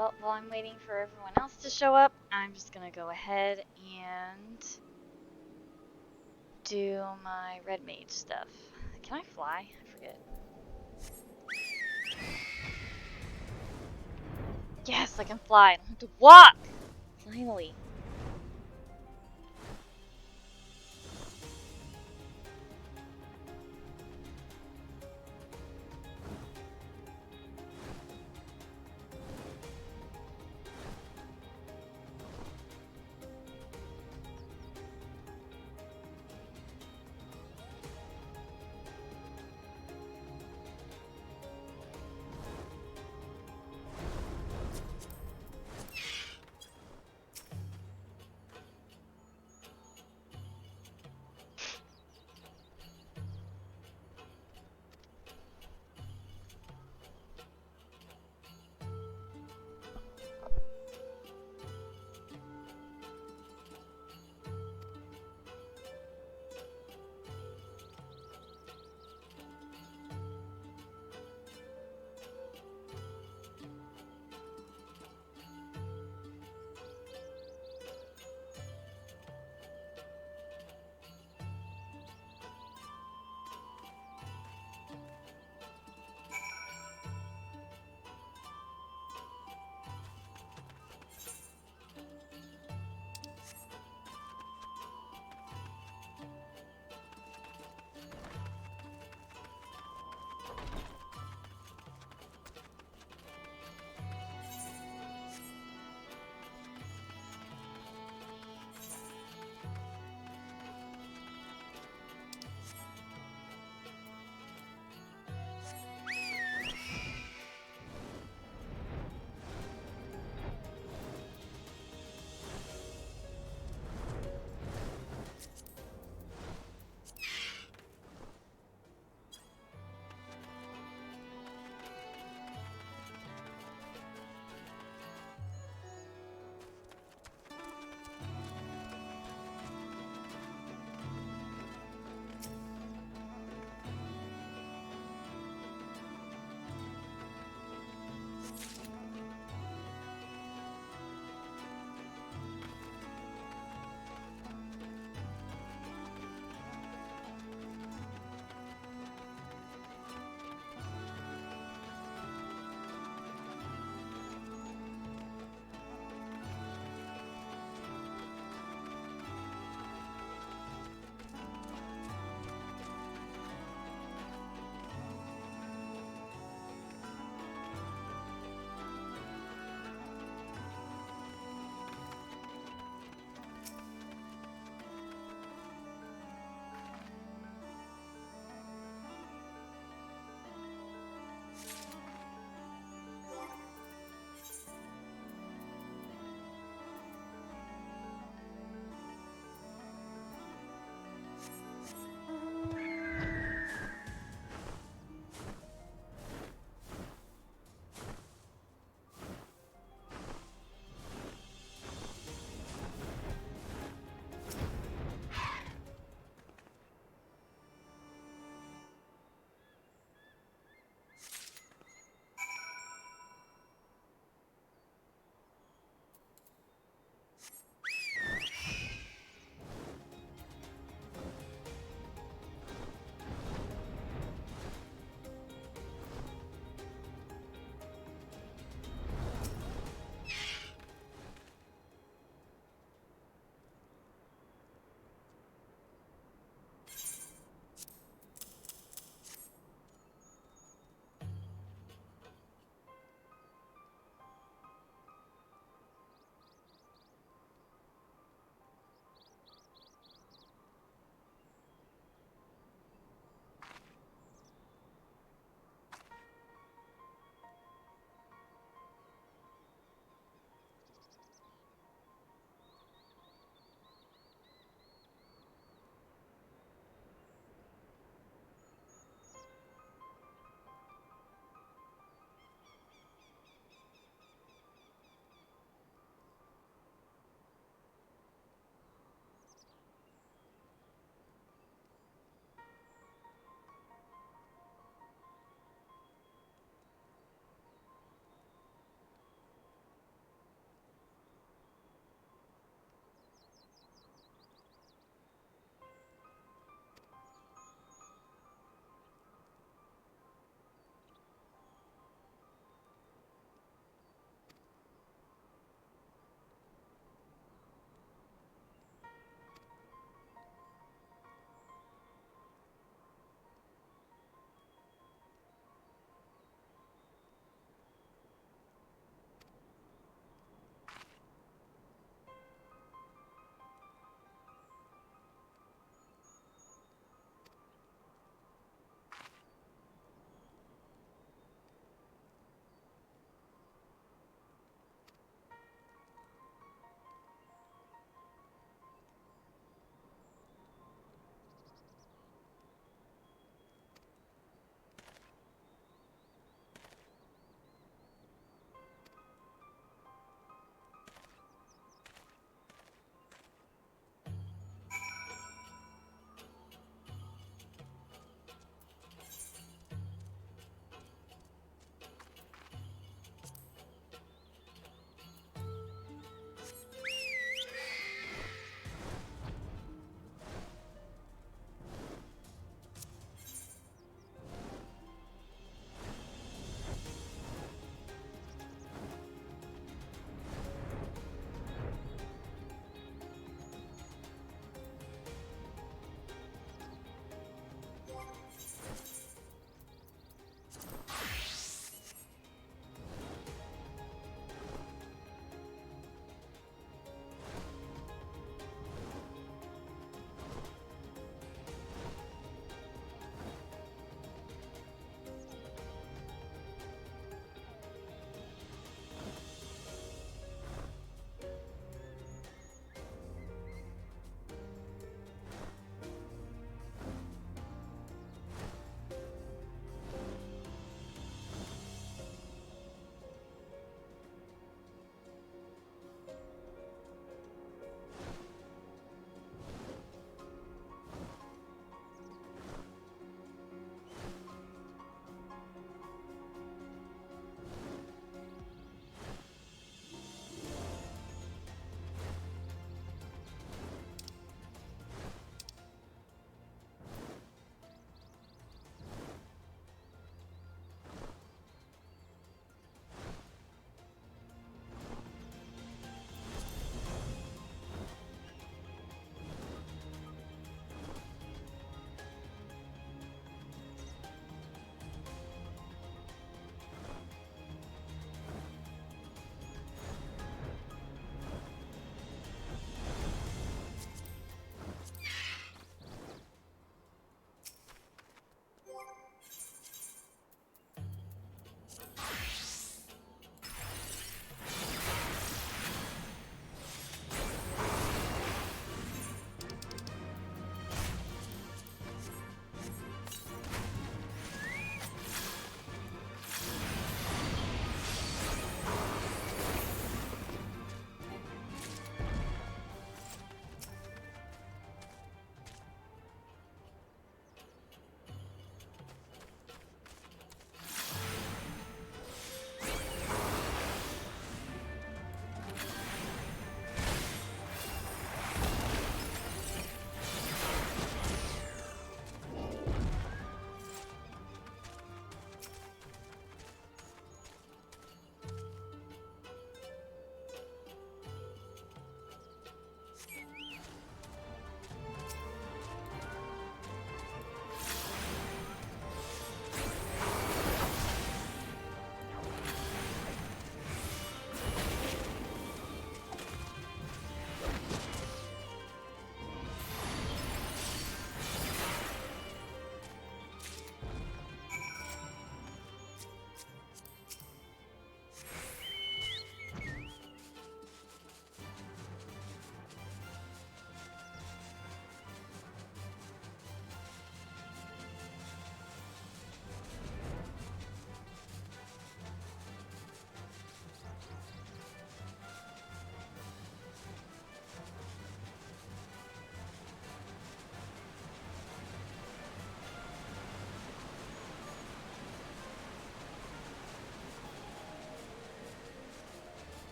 Well, while I'm waiting for everyone else to show up, I'm just gonna go ahead and do my Red Mage stuff. Can I fly? I forget. Yes, I can fly. I don't have to walk! Finally.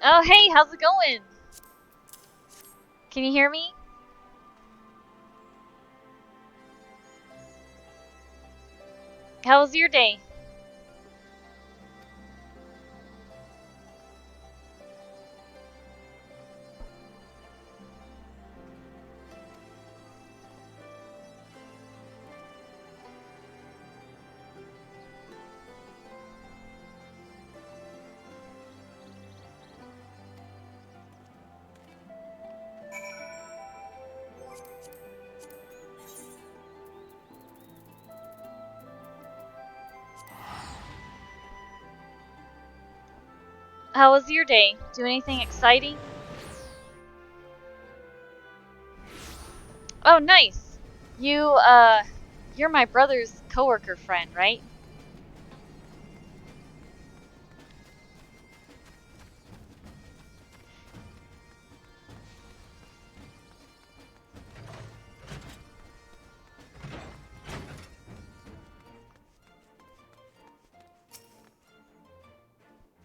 Oh, hey, how's it going? Can you hear me? How was your day? How was your day? Do anything exciting? Oh, nice. You're my brother's coworker friend, right?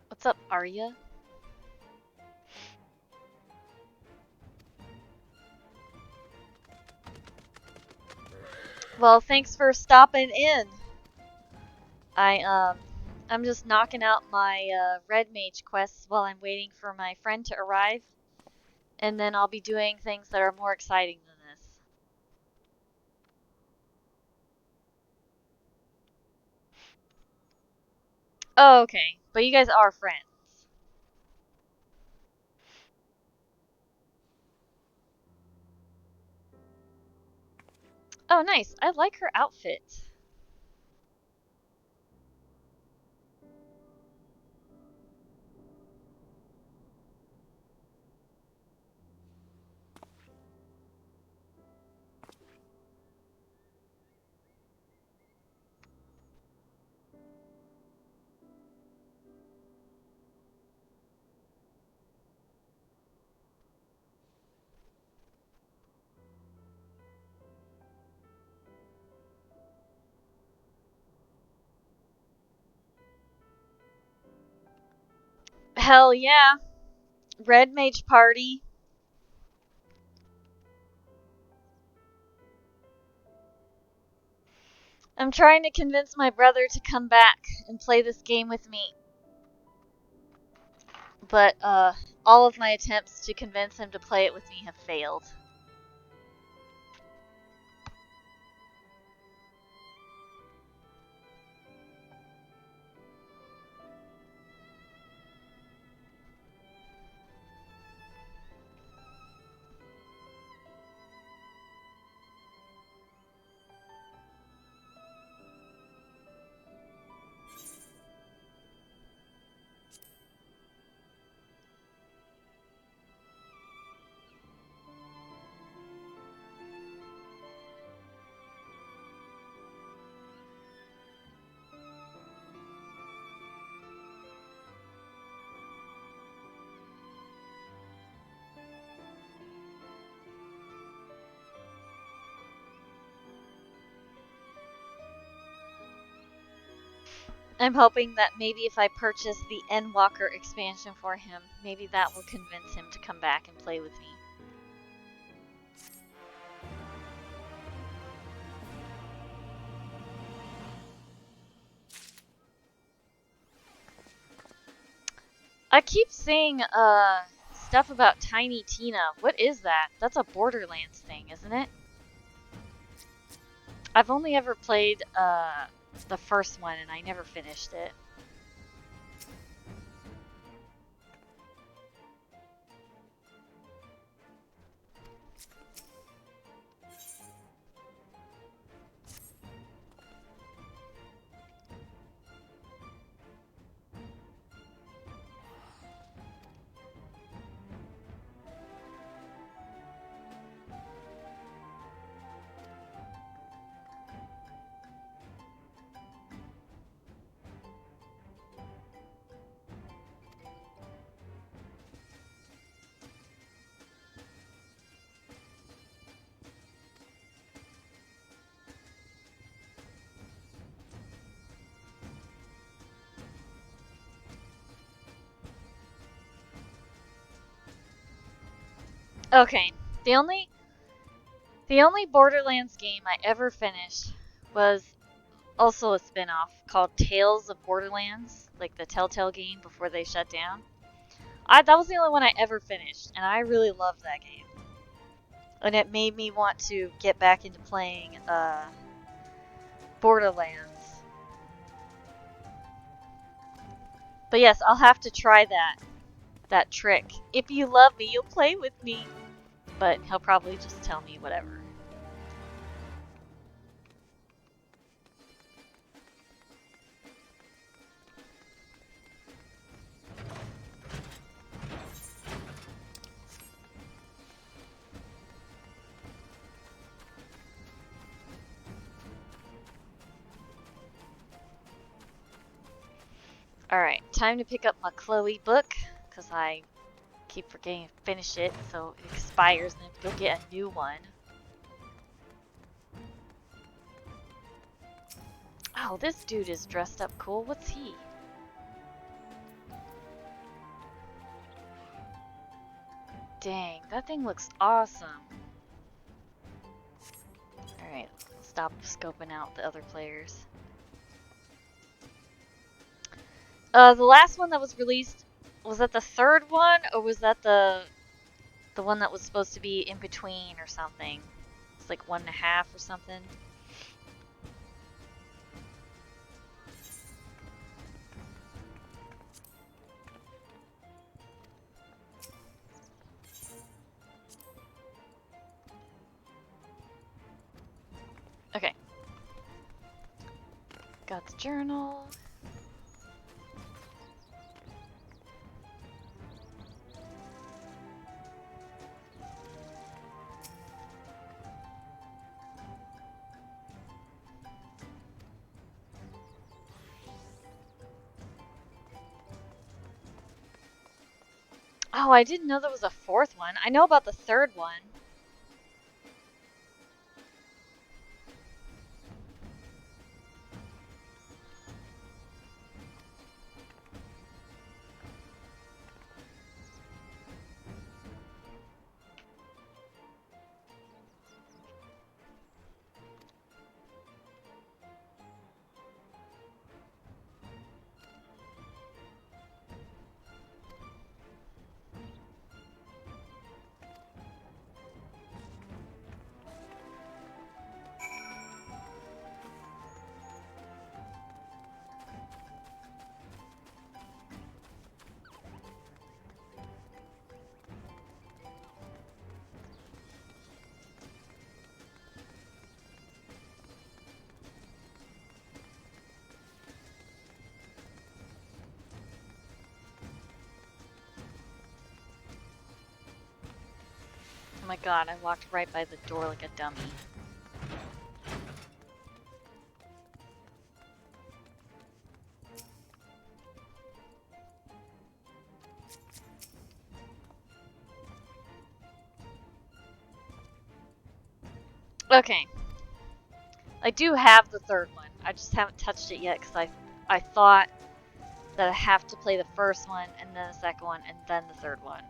What's up, Arya? Well, thanks for stopping in. I'm just knocking out my Red Mage quests while I'm waiting for my friend to arrive, and then I'll be doing things that are more exciting than this. Oh, okay. But you guys are friends. Oh, nice. I like her outfit. Hell yeah. Red Mage party. I'm trying to convince my brother to come back and play this game with me. But, all of my attempts to convince him to play it with me have failed. I'm hoping that maybe if I purchase the Endwalker expansion for him, maybe that will convince him to come back and play with me. I keep seeing stuff about Tiny Tina. What is that? That's a Borderlands thing, isn't it? I've only ever played the first one and I never finished it. Okay, the only Borderlands game I ever finished was also a spin-off called Tales of Borderlands, like the Telltale game before they shut down. That was the only one I ever finished, and I really loved that game. And it made me want to get back into playing Borderlands. But yes, I'll have to try that trick. If you love me, you'll play with me. But he'll probably just tell me whatever. Alright, time to pick up my Chloe book, because I keep forgetting to finish it, so it expires and I have to go get a new one. Oh, this dude is dressed up cool. What's he? Dang, that thing looks awesome. Alright, stop scoping out the other players. The last one that was released, was that the third one, or was that the one that was supposed to be in between or something? It's like 1.5 or something. Okay. Got the journal. Oh, I didn't know there was a fourth one. I know about the third one. Oh my god, I walked right by the door like a dummy. Okay. I do have the third one. I just haven't touched it yet because I thought that I have to play the first one, and then the second one, and then the third one.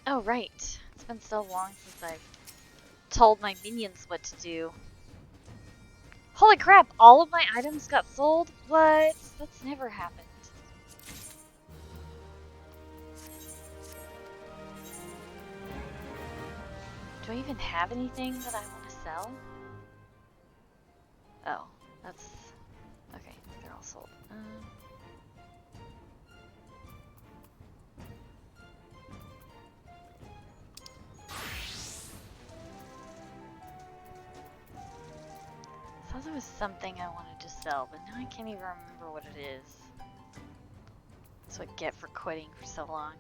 Oh, right. It's been so long since I've told my minions what to do. Holy crap, all of my items got sold? What? That's never happened. Do I even have anything that I want to sell? Oh, that's... okay, they're all sold. I thought there was something I wanted to sell, but now I can't even remember what it is. That's what I get for quitting for so long.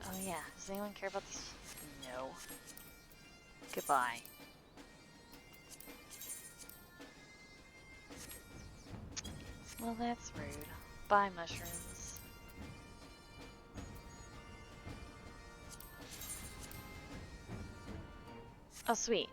Oh yeah, does anyone care about these? No. Goodbye. Well, that's rude. Bye, mushrooms. Oh, sweet.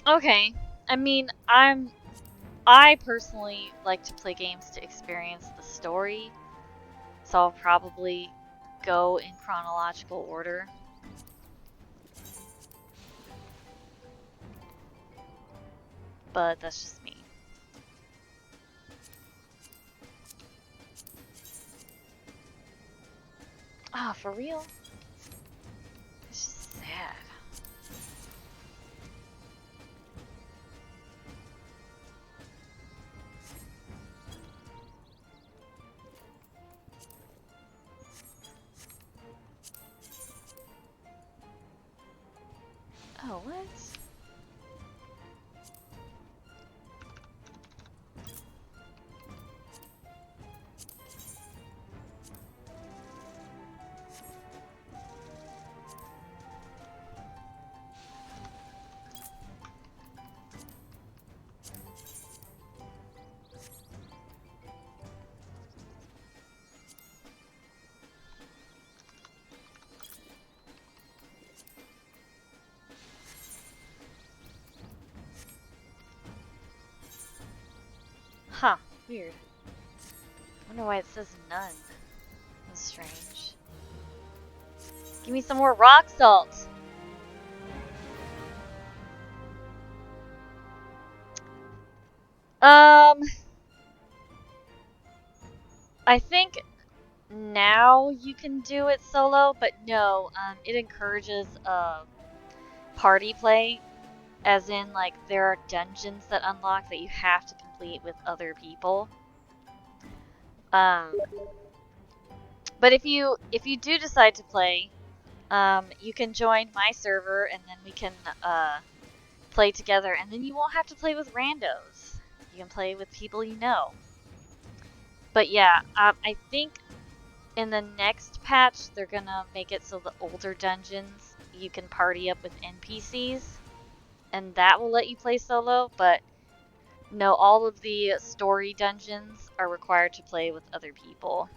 Okay. I mean, I personally like to play games to experience the story, so I'll probably go in chronological order. But that's just me. Ah, for real? It's just sad. Oh, what? Huh, weird. Wonder why it says none. That's strange. Give me some more rock salt. I think now you can do it solo, but no, it encourages party play, as in like there are dungeons that unlock that you have to complete with other people. But if you do decide to play, you can join my server and then we can play together, and then you won't have to play with randos. You can play with people you know. But yeah, I think in the next patch, they're gonna make it so the older dungeons, you can party up with NPCs, and that will let you play solo, but no, all of the story dungeons are required to play with other people.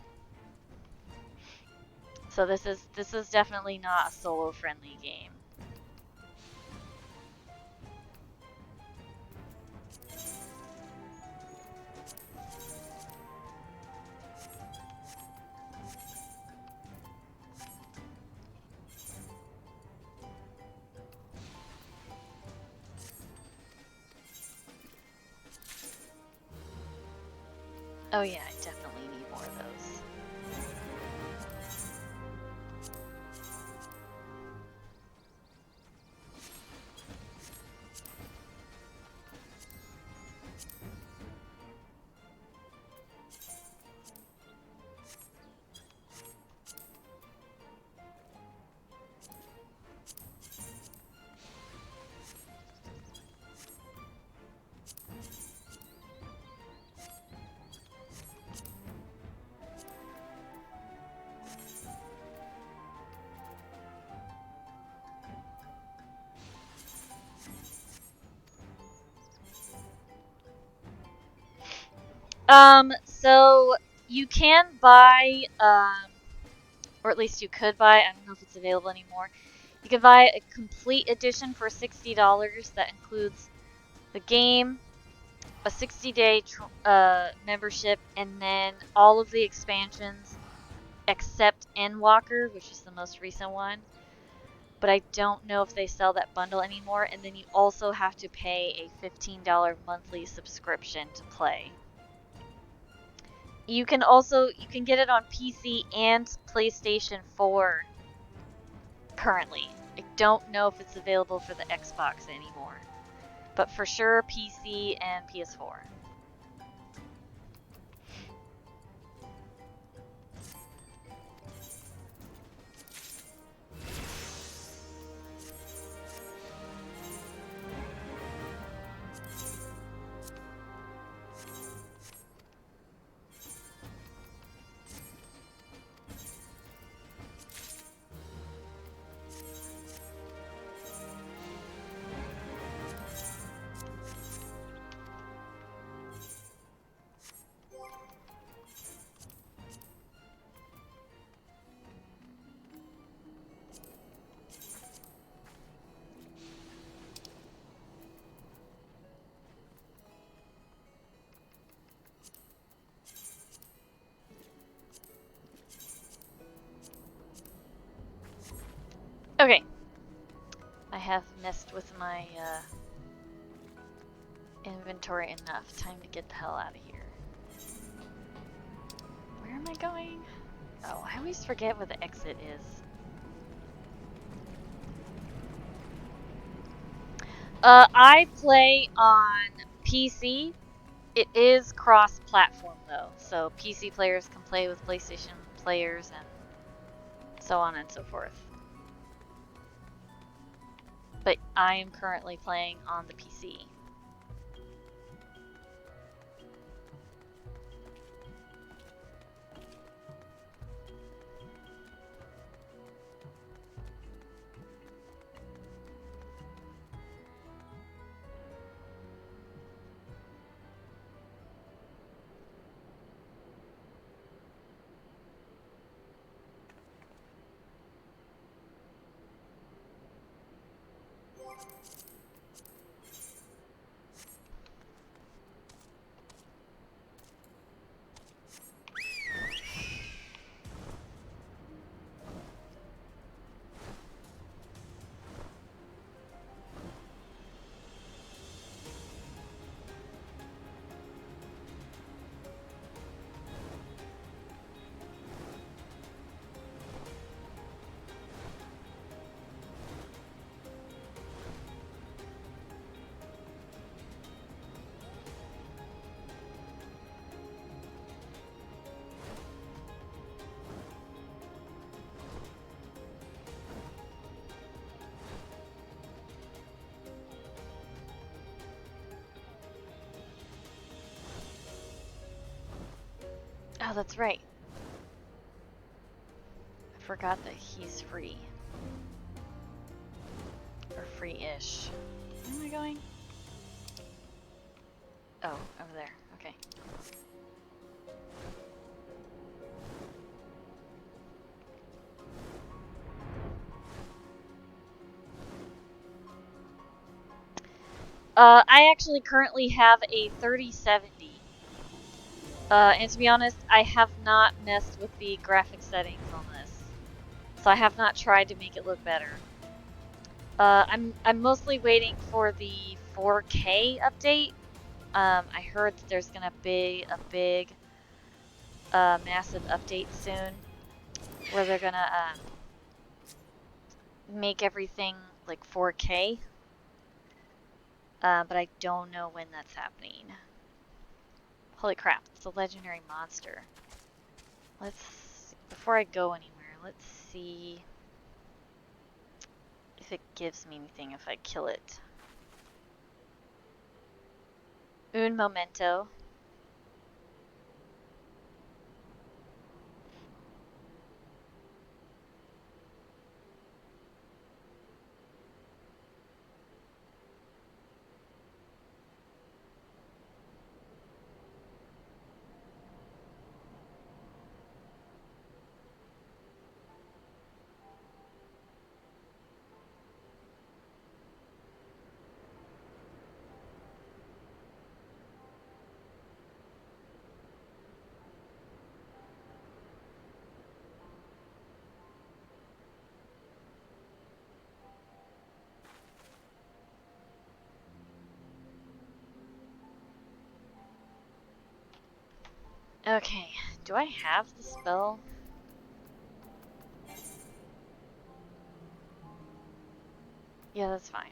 So this is definitely not a solo-friendly game. Oh yeah, I definitely need more of those. So you can buy, or at least you could buy, I don't know if it's available anymore. You can buy a complete edition for $60 that includes the game, a 60-day membership, and then all of the expansions except Endwalker, which is the most recent one. But I don't know if they sell that bundle anymore, and then you also have to pay a $15 monthly subscription to play. You can get it on PC and PlayStation 4 currently. I don't know if it's available for the Xbox anymore, but for sure PC and PS4. Okay. I have messed with my inventory enough. Time to get the hell out of here. Where am I going? Oh, I always forget where the exit is. I play on PC. It is cross-platform though, so PC players can play with PlayStation players and so on and so forth. But I am currently playing on the PC. Oh, that's right. I forgot that he's free. Or free-ish. Where am I going? Oh, over there. Okay. I actually currently have a 3070. And to be honest, I have not messed with the graphic settings on this. So I have not tried to make it look better. I'm mostly waiting for the 4K update. I heard that there's gonna be a big a massive update soon where they're gonna make everything like 4K. But I don't know when that's happening. Holy crap, it's a legendary monster. Before I go anywhere, let's see if it gives me anything if I kill it. Un momento. Okay, do I have the spell? Yeah, that's fine.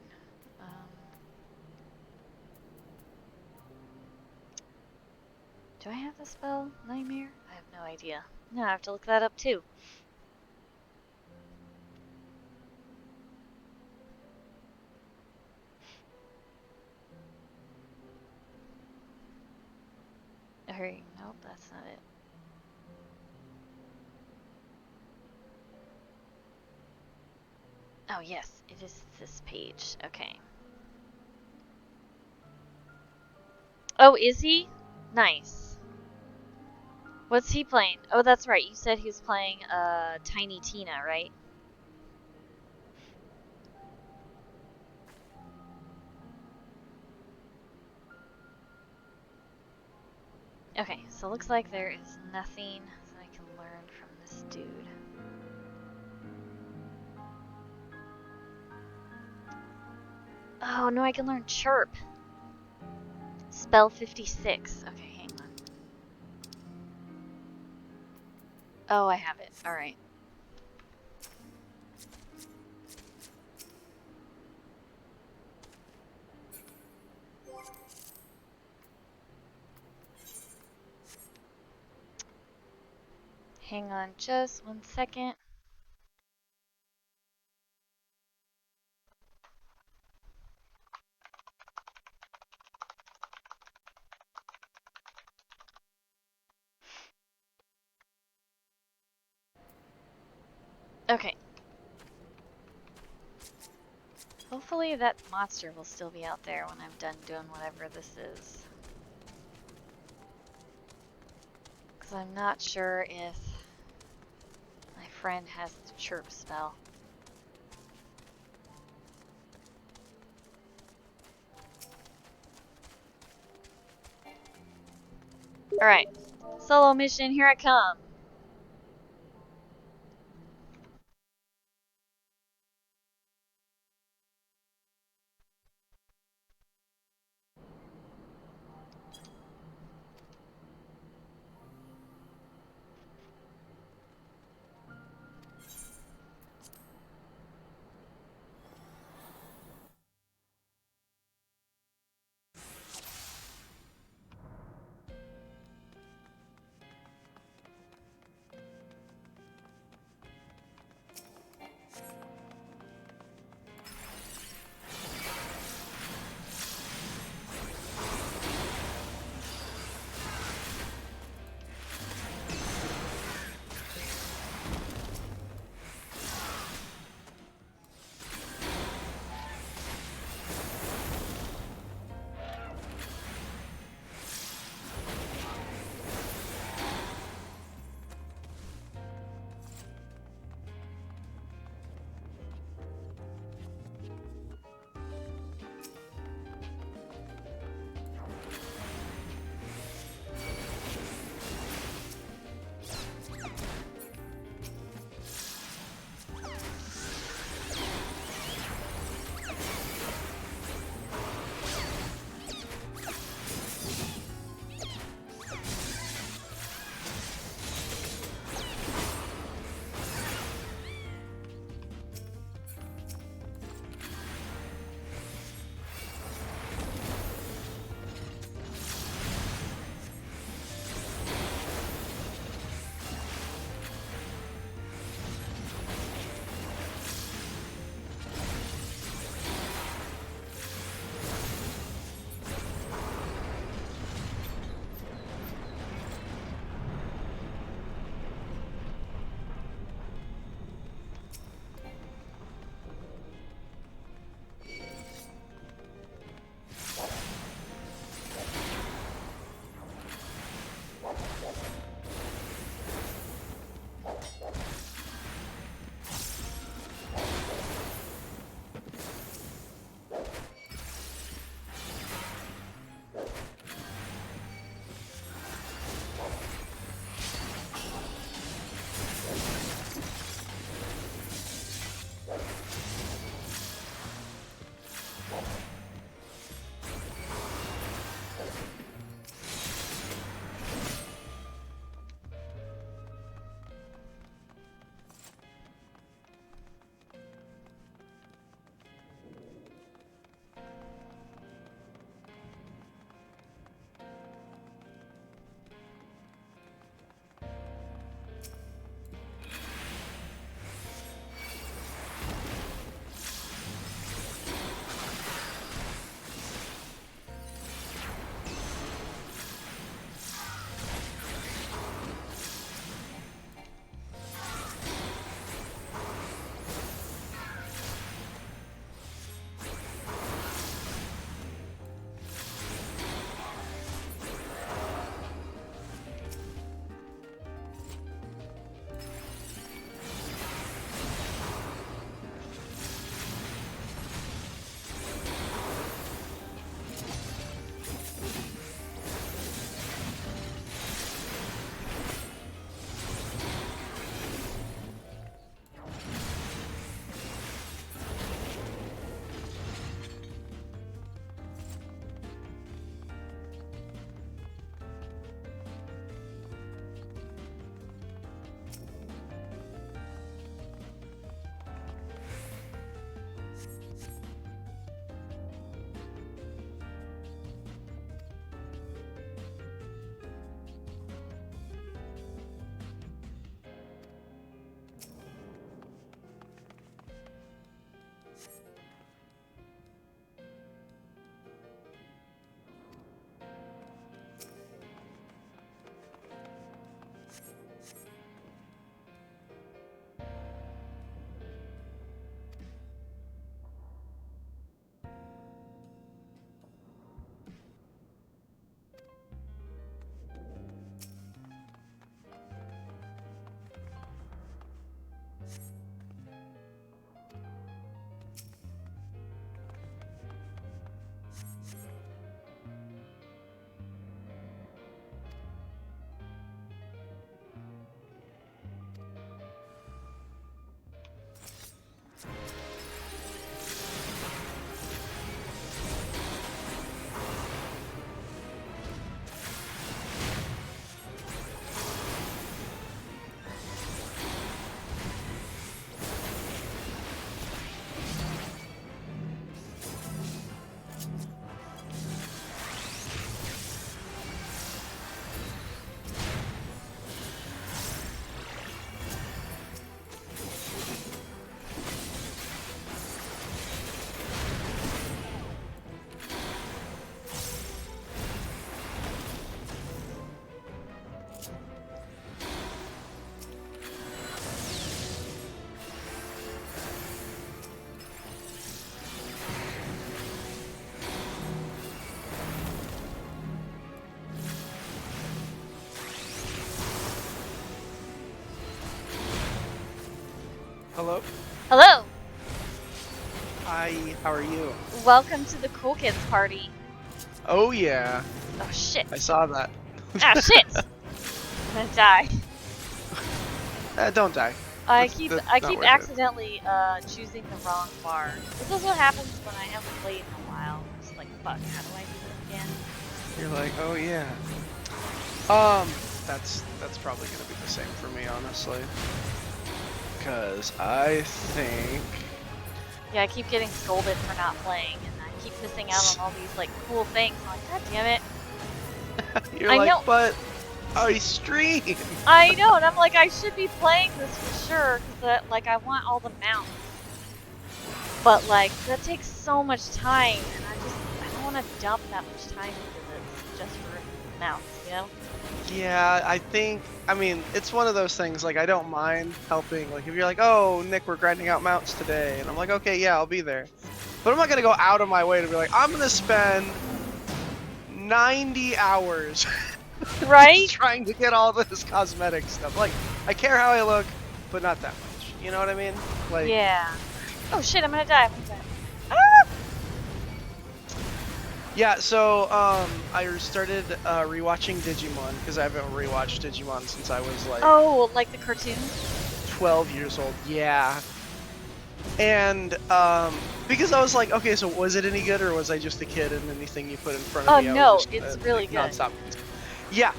Do I have the spell? Nightmare? I have no idea. No, I have to look that up too. Hurry. Nope, that's not it. Oh, yes, it is this page. Okay. Oh, is he? Nice. What's he playing? Oh, that's right. You said he was playing Tiny Tina, right? Okay, so it looks like there is nothing that I can learn from this dude. Oh, no, I can learn Chirp. Spell 56. Okay, hang on. Oh, I have it. Alright. Hang on just 1 second. Okay. Hopefully that monster will still be out there when I'm done doing whatever this is. Because I'm not sure if my friend has the Chirp spell. Alright. Solo mission, here I come. Hello? Hello! Hi, how are you? Welcome to the Cool Kids party. Oh yeah, Oh shit. I saw that. Ah shit! I'm gonna die. Don't die. I That's keep not worth it. accidentally choosing the wrong bar. This is what happens when I haven't played in a while. I'm just like, fuck, how do I do it again? You're like, oh yeah. That's probably gonna be the same for me, honestly. Because I think Yeah, I keep getting scolded for not playing, and I keep missing out on all these like cool things. I'm like, god damn it. you're I like, know. but I stream. I know, and I'm like, I should be playing this for sure, because like I want all the mounts. But like, that takes so much time, and I don't want to dump that much time into this just for mounts, you know? Yeah, I mean, it's one of those things, like, I don't mind helping. Like, if you're like, oh, Nick, we're grinding out mounts today, and I'm like, okay, yeah, I'll be there. But I'm not gonna go out of my way to be like, I'm gonna spend 90 hours Right? trying to get all this cosmetic stuff. Like, I care how I look, but not that much. You know what I mean? Like, Yeah. Oh shit, I'm gonna die. Ah! yeah, so, I started rewatching Digimon, because I haven't rewatched Digimon since I was, like, Oh, like the cartoons? 12 years old. Yeah. And, because I was like, okay, so was it any good, or was I just a kid and anything you put in front of me? Oh I no, was just it's gonna, really like, good. nonstop. Yeah,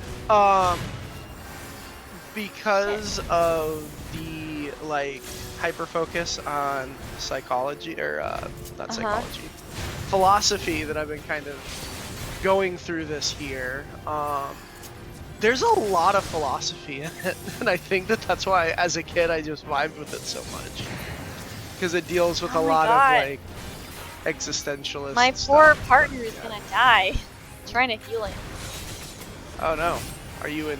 because of the, like, hyper focus on psychology, or, not psychology, philosophy that I've been kind of going through this year, there's a lot of philosophy in it, and I think that's why, as a kid, I just vibed with it so much. Because it deals with a lot of, like, existentialist My stuff. poor partner is gonna die. Trying to heal him. Oh no. Are you in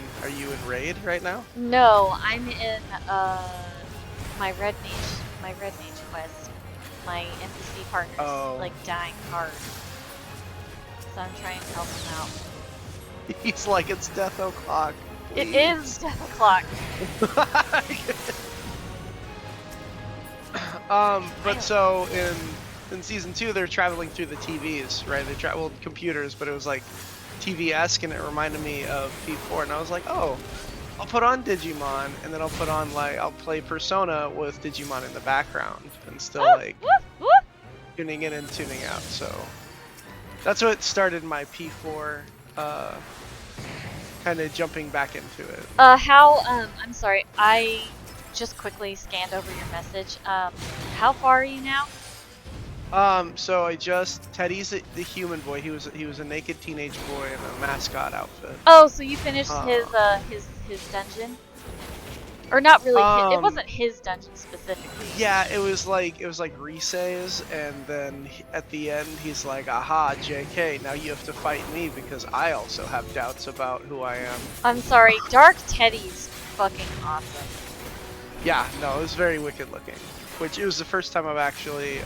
raid right now? No, I'm in my Red Mage quest. My NPC partner's like dying hard. So I'm trying to help him out. He's like, it's death o'clock. It is death o'clock. But so in season 2 they're traveling through the TVs, right? They traveled computers, but it was like TV-esque, and it reminded me of P4, and I was like, oh, I'll put on Digimon, and then I'll put on, like, I'll play Persona with Digimon in the background, and still like tuning in and tuning out. So that's what started my P4 kind of jumping back into it. I'm sorry, I just quickly scanned over your message. How far are you now? So Teddy's the human boy. He was a naked teenage boy in a mascot outfit. Oh, so you finished his dungeon? Or not really, it wasn't his dungeon specifically. Yeah, it was like Risei's, and then at the end he's like, aha, JK, now you have to fight me because I also have doubts about who I am. I'm sorry, Dark Teddy's fucking awesome. Yeah, no, it was very wicked looking. Which, it was the first time I've actually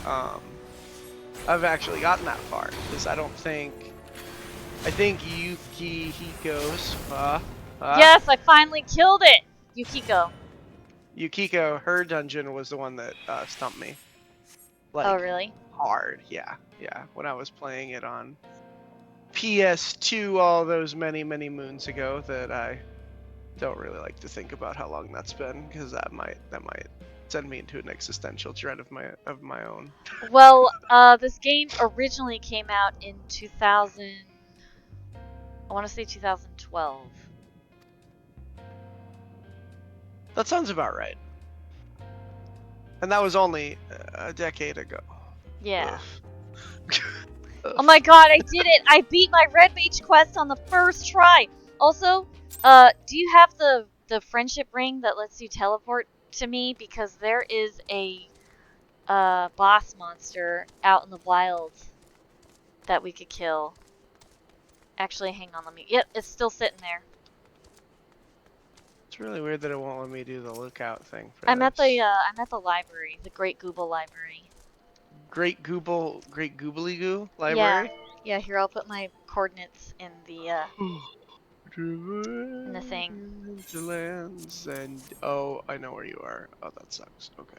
gotten that far, because I think Yuki Hiko's, Yes, I finally killed it! Yukiko. Yukiko, her dungeon was the one that stumped me. Like, Oh, really? hard, yeah. When I was playing it on PS2 all those many moons ago, that I don't really like to think about how long that's been, because that might send me into an existential dread of my own. Well, this game originally came out in 2000. I want to say 2012. That sounds about right. And that was only a decade ago. Yeah. Ugh. Oh my god, I did it! I beat my Red Mage quest on the first try! Also, do you have the friendship ring that lets you teleport to me? Because there is a boss monster out in the wild that we could kill. Actually, hang on, let me... Yep, it's still sitting there. It's really weird that it won't let me do the lookout thing for I'm at this. I'm at the library, the Great Google Library. Great Goobly Goo library? Yeah, here, I'll put my coordinates in the thing. Lands and oh, I know where you are. Oh, that sucks. Okay.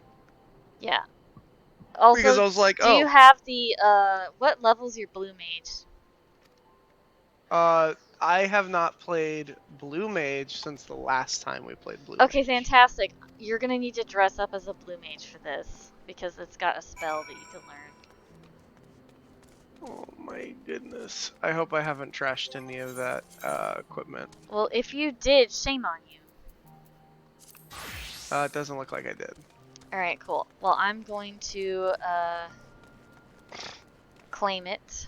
Yeah. Also, Because I was like, do you have the, what level's your blue mage? I have not played Blue Mage since the last time we played Blue Okay, Mage. fantastic. You're gonna need to dress up as a blue mage for this, because it's got a spell that you can learn. Oh my goodness. I hope I haven't trashed any of that equipment. Well, if you did, shame on you. It doesn't look like I did. Alright, cool. Well, I'm going to, claim it.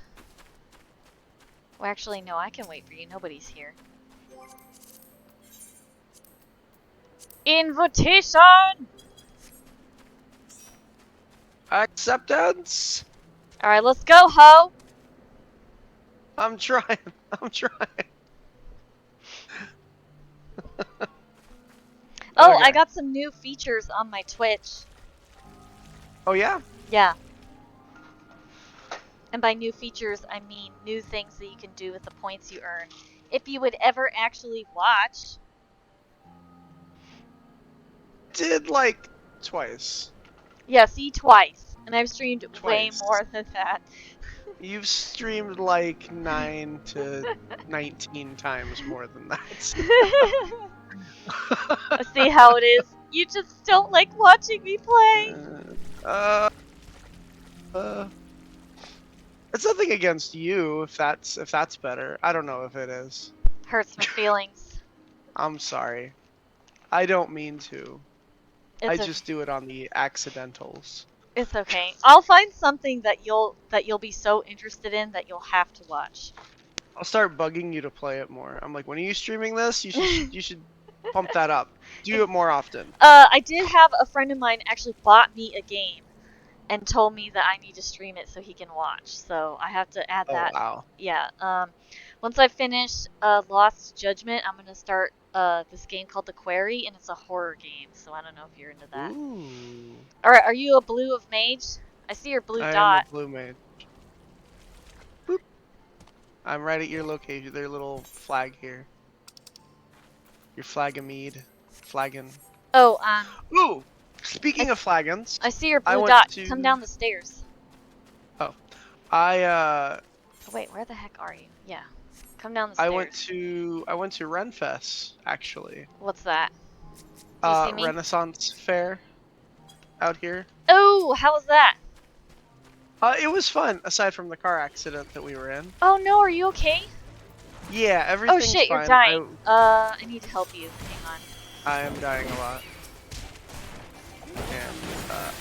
Well, actually, no, I can wait for you. Nobody's here. Invitation! Acceptance! Alright, let's go, ho! I'm trying. I'm trying. Oh, Okay. I got some new features on my Twitch. Oh, yeah? Yeah. And by new features, I mean new things that you can do with the points you earn. If you would ever actually watch. Did, like, twice. Yeah, see, twice. And I've streamed way Twice. more than that. You've streamed, like, 9 to 19 times more than that. See how it is? You just don't like watching me play. It's nothing against you, if that's better. I don't know if it is. Hurts my feelings. I'm sorry. I don't mean to. I It's just do it on the accidentals. It's okay. I'll find something that you'll be so interested in that you'll have to watch. I'll start bugging you to play it more. I'm like, when are you streaming this? You should pump that up. Do it more often. I did have a friend of mine actually bought me a game and told me that I need to stream it so he can watch. So I have to add that. Oh, wow. Yeah. Once I finish Lost Judgment, I'm gonna start this game called The Quarry, and it's a horror game. So I don't know if you're into that. Ooh. All right, are you a blue of mage? I see your blue I dot. am a blue mage. Boop. I'm right at your location. Their little flag here. Your flagamede. Flagon. Oh, Ooh! Speaking of flagons, I see your I blue went dot. to- Come down the stairs. Oh, Oh, wait, where the heck are you? Yeah, come down the stairs. I went to Renfest actually. What's that? You see me? Renaissance Fair out here. Oh, how was that? It was fun, aside from the car accident that we were in. Oh no, are you okay? Yeah, Oh everything's shit, fine. you're dying. I need to help you. Hang on. I am dying a lot. And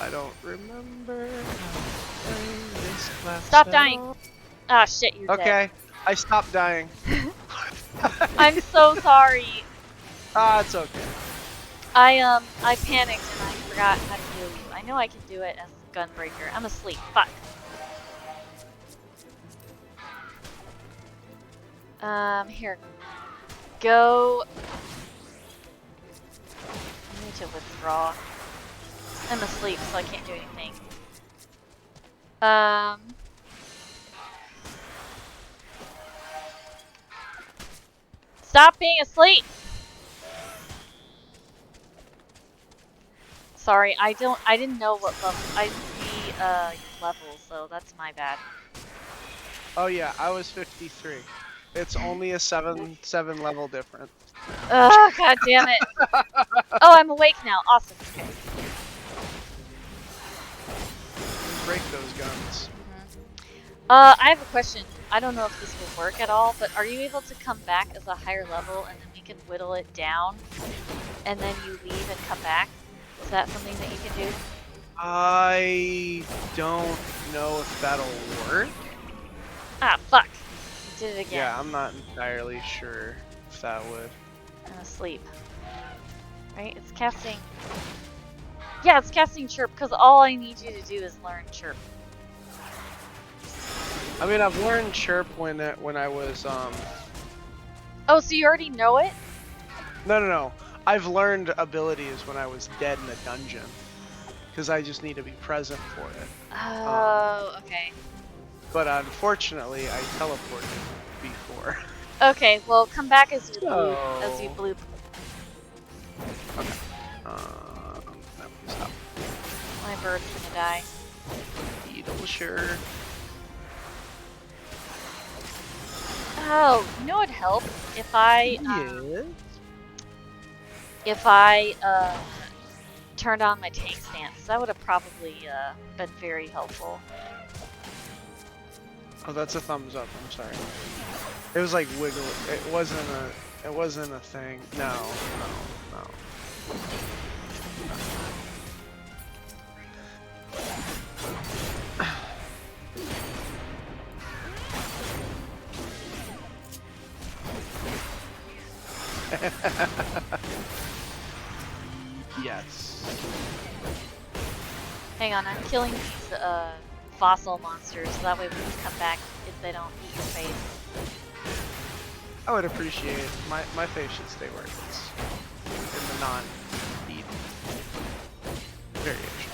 I don't remember how to play this class. Stop dying. Ah shit, you're dead. Okay, I stopped dying. I'm so sorry. It's okay. I panicked and I forgot how to heal you. I know I can do it as a gunbreaker. I'm asleep. Fuck. Here. Go. I need to withdraw. I'm asleep, so I can't do anything. Stop being asleep! Sorry, I didn't know what level. I didn't see levels, so that's my bad. Oh yeah, I was 53. It's only a 7 level difference. Oh, god damn it. Oh, I'm awake now. Awesome. Okay. Break those guns. I have a question. I don't know if this will work at all, but are you able to come back as a higher level and then we can whittle it down and then you leave and come back? Is that something that you can do? I don't know if that'll work. Ah, fuck. You did it again. Yeah, I'm not entirely sure if that would. I'm asleep. Right? It's casting... Yeah, it's casting Chirp, because all I need you to do is learn Chirp. I mean, I've learned Chirp when I was Oh, so you already know it? No. I've learned abilities when I was dead in a dungeon, because I just need to be present for it. Oh, okay. But unfortunately, I teleported before. Okay, well, come back as you So... blue. Okay. Stop. My bird's gonna die. Beetle, sure. Oh, you know what'd help? If I turned on my tank stance. That would have probably been very helpful. Oh, that's a thumbs up. I'm sorry. It was like wiggle. It wasn't a thing. No. Yes. Hang on, I'm killing these fossil monsters, so that way we can come back if they don't eat your face. I would appreciate it. My face should stay where it is. In the non-beat variation.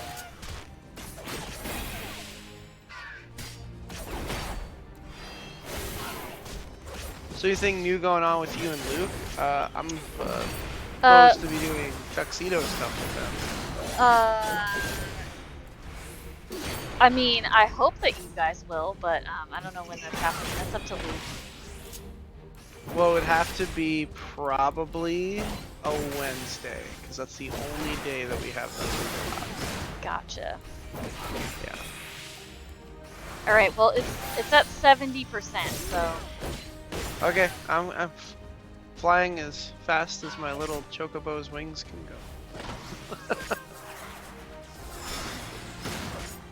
So anything new going on with you and Luke? I'm supposed to be doing tuxedo stuff with them. I mean, I hope that you guys will, but I don't know when that's happening. That's up to Luke. Well, it would have to be probably a Wednesday, because that's the only day that we have those. Gotcha. Yeah. All right. Well, it's at 70%, so. Okay, I'm flying as fast as my little chocobo's wings can go.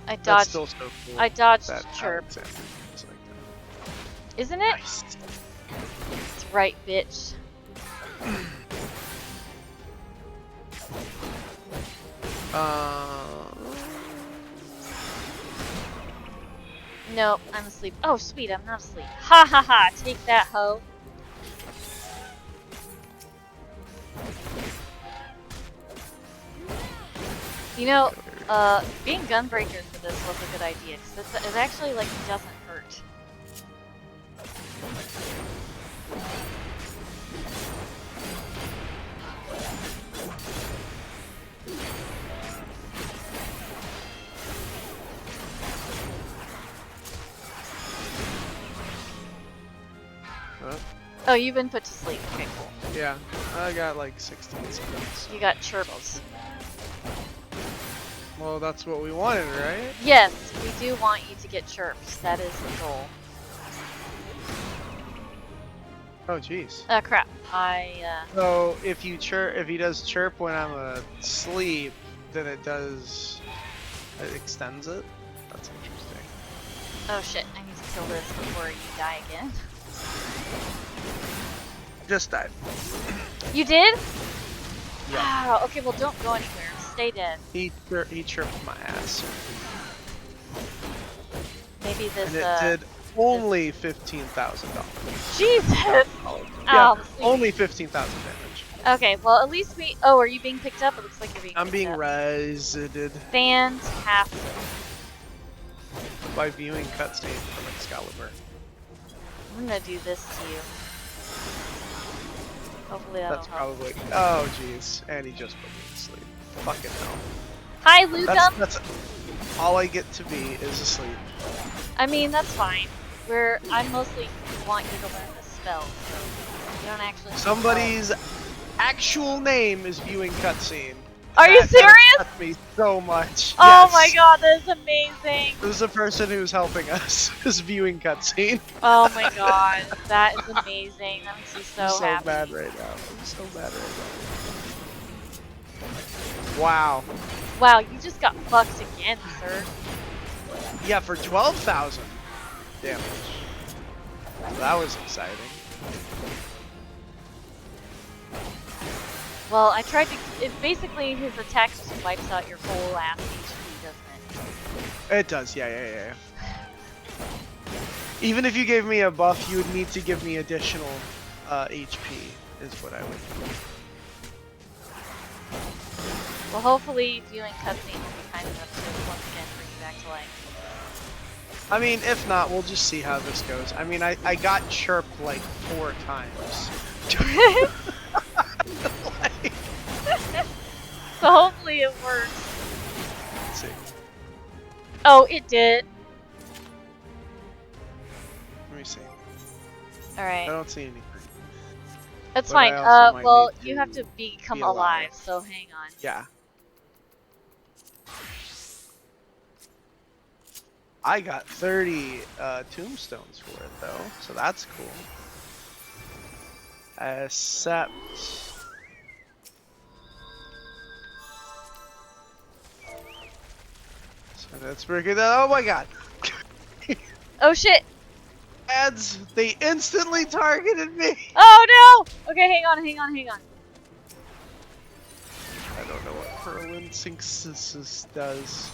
I dodged. That's still so cool. I dodged Chirp. Isn't it? Nice. That's right, bitch. Nope, I'm asleep. Oh, sweet, I'm not asleep. Ha ha ha, take that, hoe. You know, being Gunbreaker for this was a good idea, because it's actually, like, it doesn't hurt. Oh, you've been put to sleep. Okay, cool. Yeah, I got like 16 seconds. You got chirps. Well, that's what we wanted, right? Yes, we do want you to get chirps. That is the goal. Oh, jeez. Crap. So if he does chirp when I'm asleep, then it extends it. That's interesting. Oh shit! I need to kill this before you die again. Just died. You did? Yeah. Wow. Okay, well, don't go anywhere. Stay dead. He chirped my ass. Maybe this. And it did only $15,000. Jesus. Yeah, oh, only 15,000 damage. Okay, well, at least we. Oh, are you being picked up? It looks like you're being. I'm being up. resided. Fantastic. By viewing cutscene from Excalibur. I'm gonna do this to you. Hopefully that'll That's help. probably. Oh, jeez. And he just put me to sleep. Fucking hell. Hi, Luthum. That's all I get to be is asleep. I mean, that's fine. I mostly want you to learn the spell, so you don't actually. Somebody's actual name is viewing cutscene. Are you serious? That me so much. Oh Yes. my god, that is amazing. This is the person who's helping us. Is viewing cutscene. Oh my god, that is amazing. That makes me so happy. I'm so mad right now. I'm so mad right now. Wow. Wow, you just got fucked again, sir. Yeah, for 12,000 damage. That was exciting. Well, I tried to. Basically, his attack just wipes out your whole ass HP, doesn't it? It does, yeah. Even if you gave me a buff, you would need to give me additional HP, is what I would do. Well, hopefully, viewing cutscene will be kind enough to once again bring you back to life. I mean, if not, we'll just see how this goes. I mean, I got chirped like 4 times. Like... So hopefully it works. Let's see. Oh, it did. Let me see. Alright. I don't see anything. That's But fine. I also might Well, need you to have to become be alive. alive, so hang on. Yeah. I got 30 tombstones for it though, so that's cool. Except... So that's pretty good. Oh my god! Oh shit! Ads, they instantly targeted me! Oh no! Okay, hang on. I don't know what Perlin Synthesis does.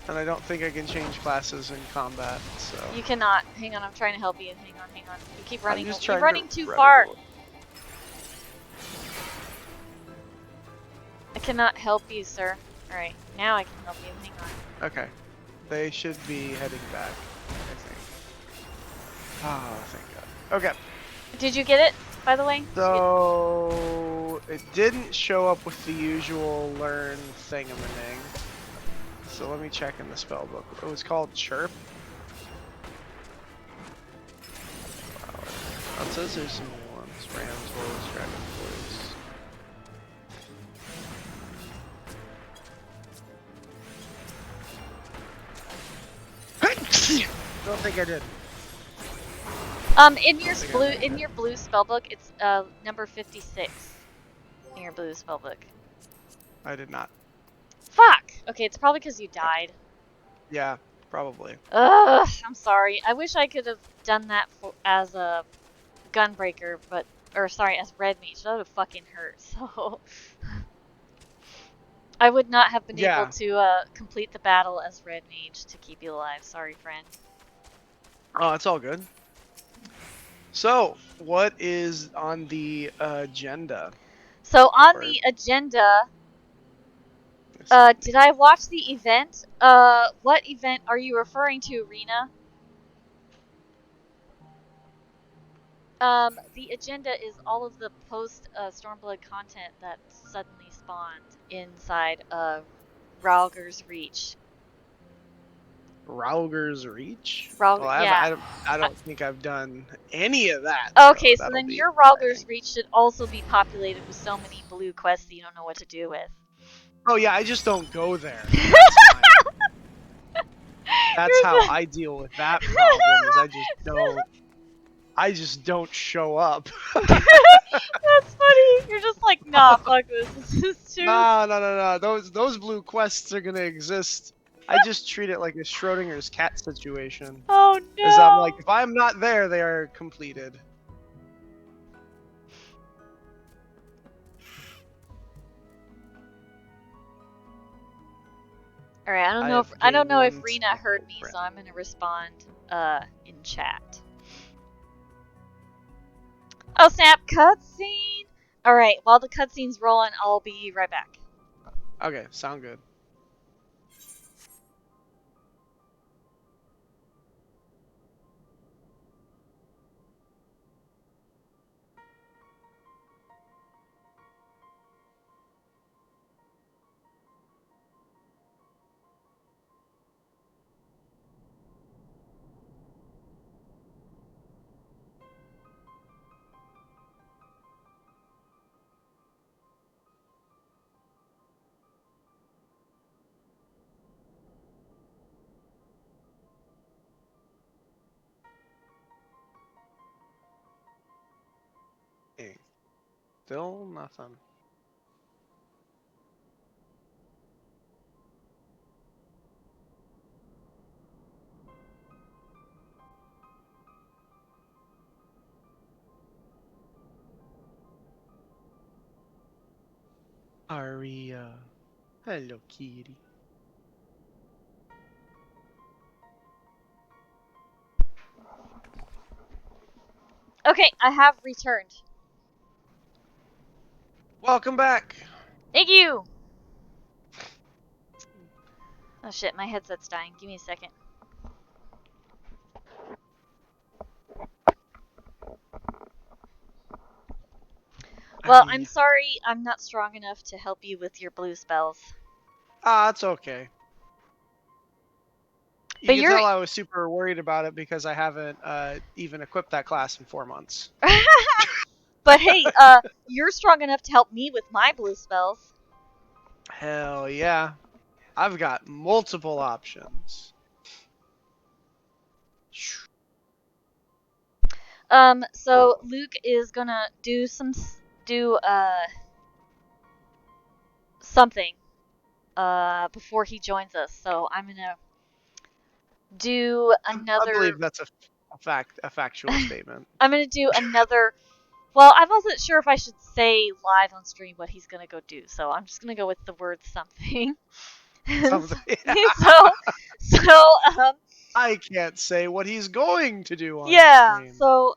And I don't think I can change classes in combat, so... You cannot. Hang on, I'm trying to help you. Hang on. You keep running. just You're trying running to too run far. away. I cannot help you, sir. Alright, now I can help you. Hang on. Okay. They should be heading back, I think. Oh, thank god. Okay. Did you get it, by the way? So... It didn't show up with the usual learn thingamaning. So let me check in the spell book. It was called Chirp. Wow. It says there's some new ones. Rams, wolves, dragonflies. Don't think I did. In your blue spellbook, it's number 56 in your blue spellbook. I did not. Fuck! Okay, it's probably because you died. Yeah, probably. Ugh, I'm sorry. I wish I could have done that as a gunbreaker, as Red Mage. That would have fucking hurt, so... I would not have been able to complete the battle as Red Mage to keep you alive. Sorry, friend. Oh, it's all good. So, what is on the agenda? So, on the agenda... did I watch the event? What event are you referring to, Rena? The agenda is all of the post-Stormblood content that suddenly spawned inside Rauger's Reach. Rauger's Reach? Well, I don't think I've done any of that. Okay, so then your Rauger's Reach should also be populated with so many blue quests that you don't know what to do with. Oh yeah, I just don't go there. That's how I deal with that problem. Is I just don't show up. That's funny. You're just like, nah, fuck this. This is too. No. Those blue quests are gonna exist. I just treat it like a Schrodinger's cat situation. Oh no. Because I'm like, if I'm not there, they are completed. All right, I don't know if Rena heard me, so I'm gonna respond in chat. Oh snap, cutscene! All right, while the cutscene's rolling, I'll be right back. Okay, sound good. Still nothing. Aria. Hello, kitty. Okay, I have returned. Welcome back. Thank you! Oh shit, my headset's dying. Give me a second. Well, I'm sorry I'm not strong enough to help you with your blue spells. Ah, it's okay. You can tell I was super worried about it because I haven't even equipped that class in 4 months. But hey, you're strong enough to help me with my blue spells. Hell yeah. I've got multiple options. So Luke is gonna do something before he joins us. So I'm gonna do another. I believe that's a factual statement. I'm gonna do another. Well, I wasn't sure if I should say live on stream what he's gonna go do, so I'm just gonna go with the word something. Something. so I can't say what he's going to do on stream. So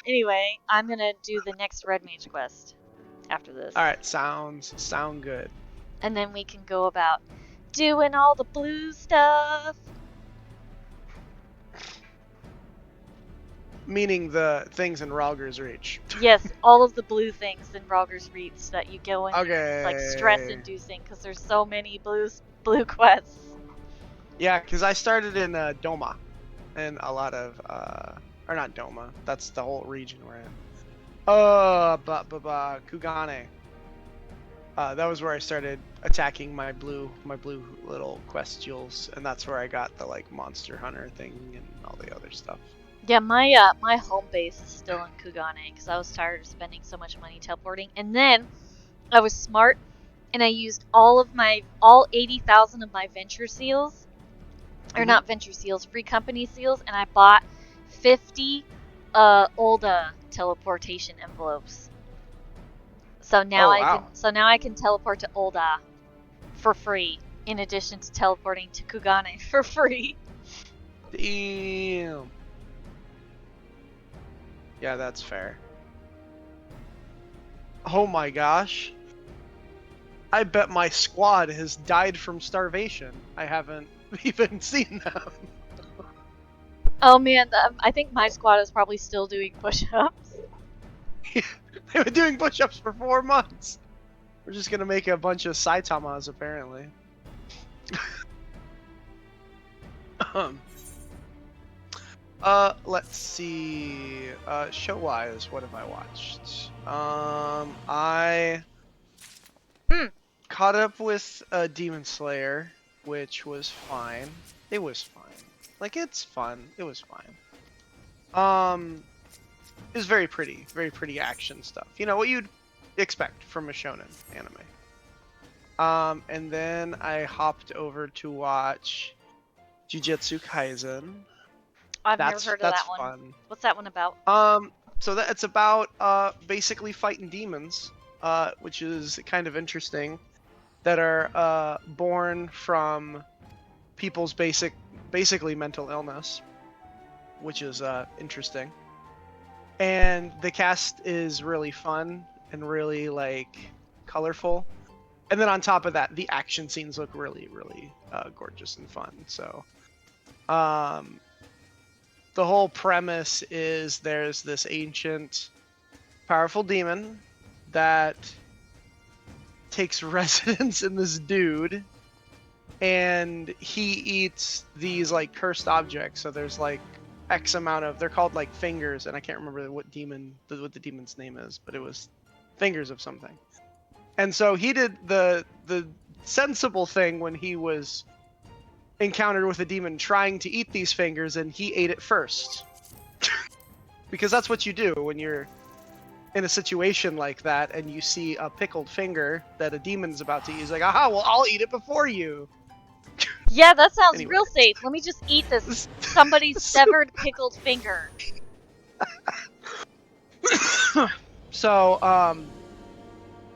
anyway, I'm gonna do the next Red Mage quest after this. All right, sound good. And then we can go about doing all the blue stuff. Meaning the things in Ralger's Reach. Yes, all of the blue things in Ralger's Reach that you go in. Okay. It's like stress-inducing because there's so many blue quests. Yeah, because I started in Doma, and a lot of or not Doma. That's the whole region we're in. Kugane. That was where I started attacking my blue little questules, and that's where I got the like monster hunter thing and all the other stuff. Yeah, my home base is still in Kugane because I was tired of spending so much money teleporting. And then I was smart and I used all 80,000 of my venture seals, or not venture seals, free company seals, and I bought 50 Olda teleportation envelopes. So now I can teleport to Olda for free, in addition to teleporting to Kugane for free. Damn. Yeah, that's fair. Oh my gosh. I bet my squad has died from starvation. I haven't even seen them. Oh man, I think my squad is probably still doing push-ups. They've been doing push-ups for 4 months. We're just gonna make a bunch of Saitamas, apparently. Let's see. Show-wise, what have I watched? I caught up with Demon Slayer, which was fine. It was fine. Like, it's fun. It was fine. It was very pretty action stuff. You know, what you'd expect from a shonen anime. And then I hopped over to watch Jujutsu Kaisen. I've never heard of that one. Fun. What's that one about? So it's about basically fighting demons, which is kind of interesting, that are born from people's basically mental illness, which is interesting. And the cast is really fun and really like colorful. And then on top of that, the action scenes look really gorgeous and fun. So the whole premise is there's this ancient, powerful demon that takes residence in this dude, and he eats these like cursed objects. So there's like X amount of, they're called like fingers, and I can't remember what the demon's name is, but it was fingers of something. And so he did the sensible thing when he was encountered with a demon trying to eat these fingers, and he ate it first. Because that's what you do when you're in a situation like that and you see a pickled finger that a demon's about to use, like, aha, well, I'll eat it before you. Yeah, that sounds Anyway. real safe. Let me just eat this somebody's severed pickled finger. So,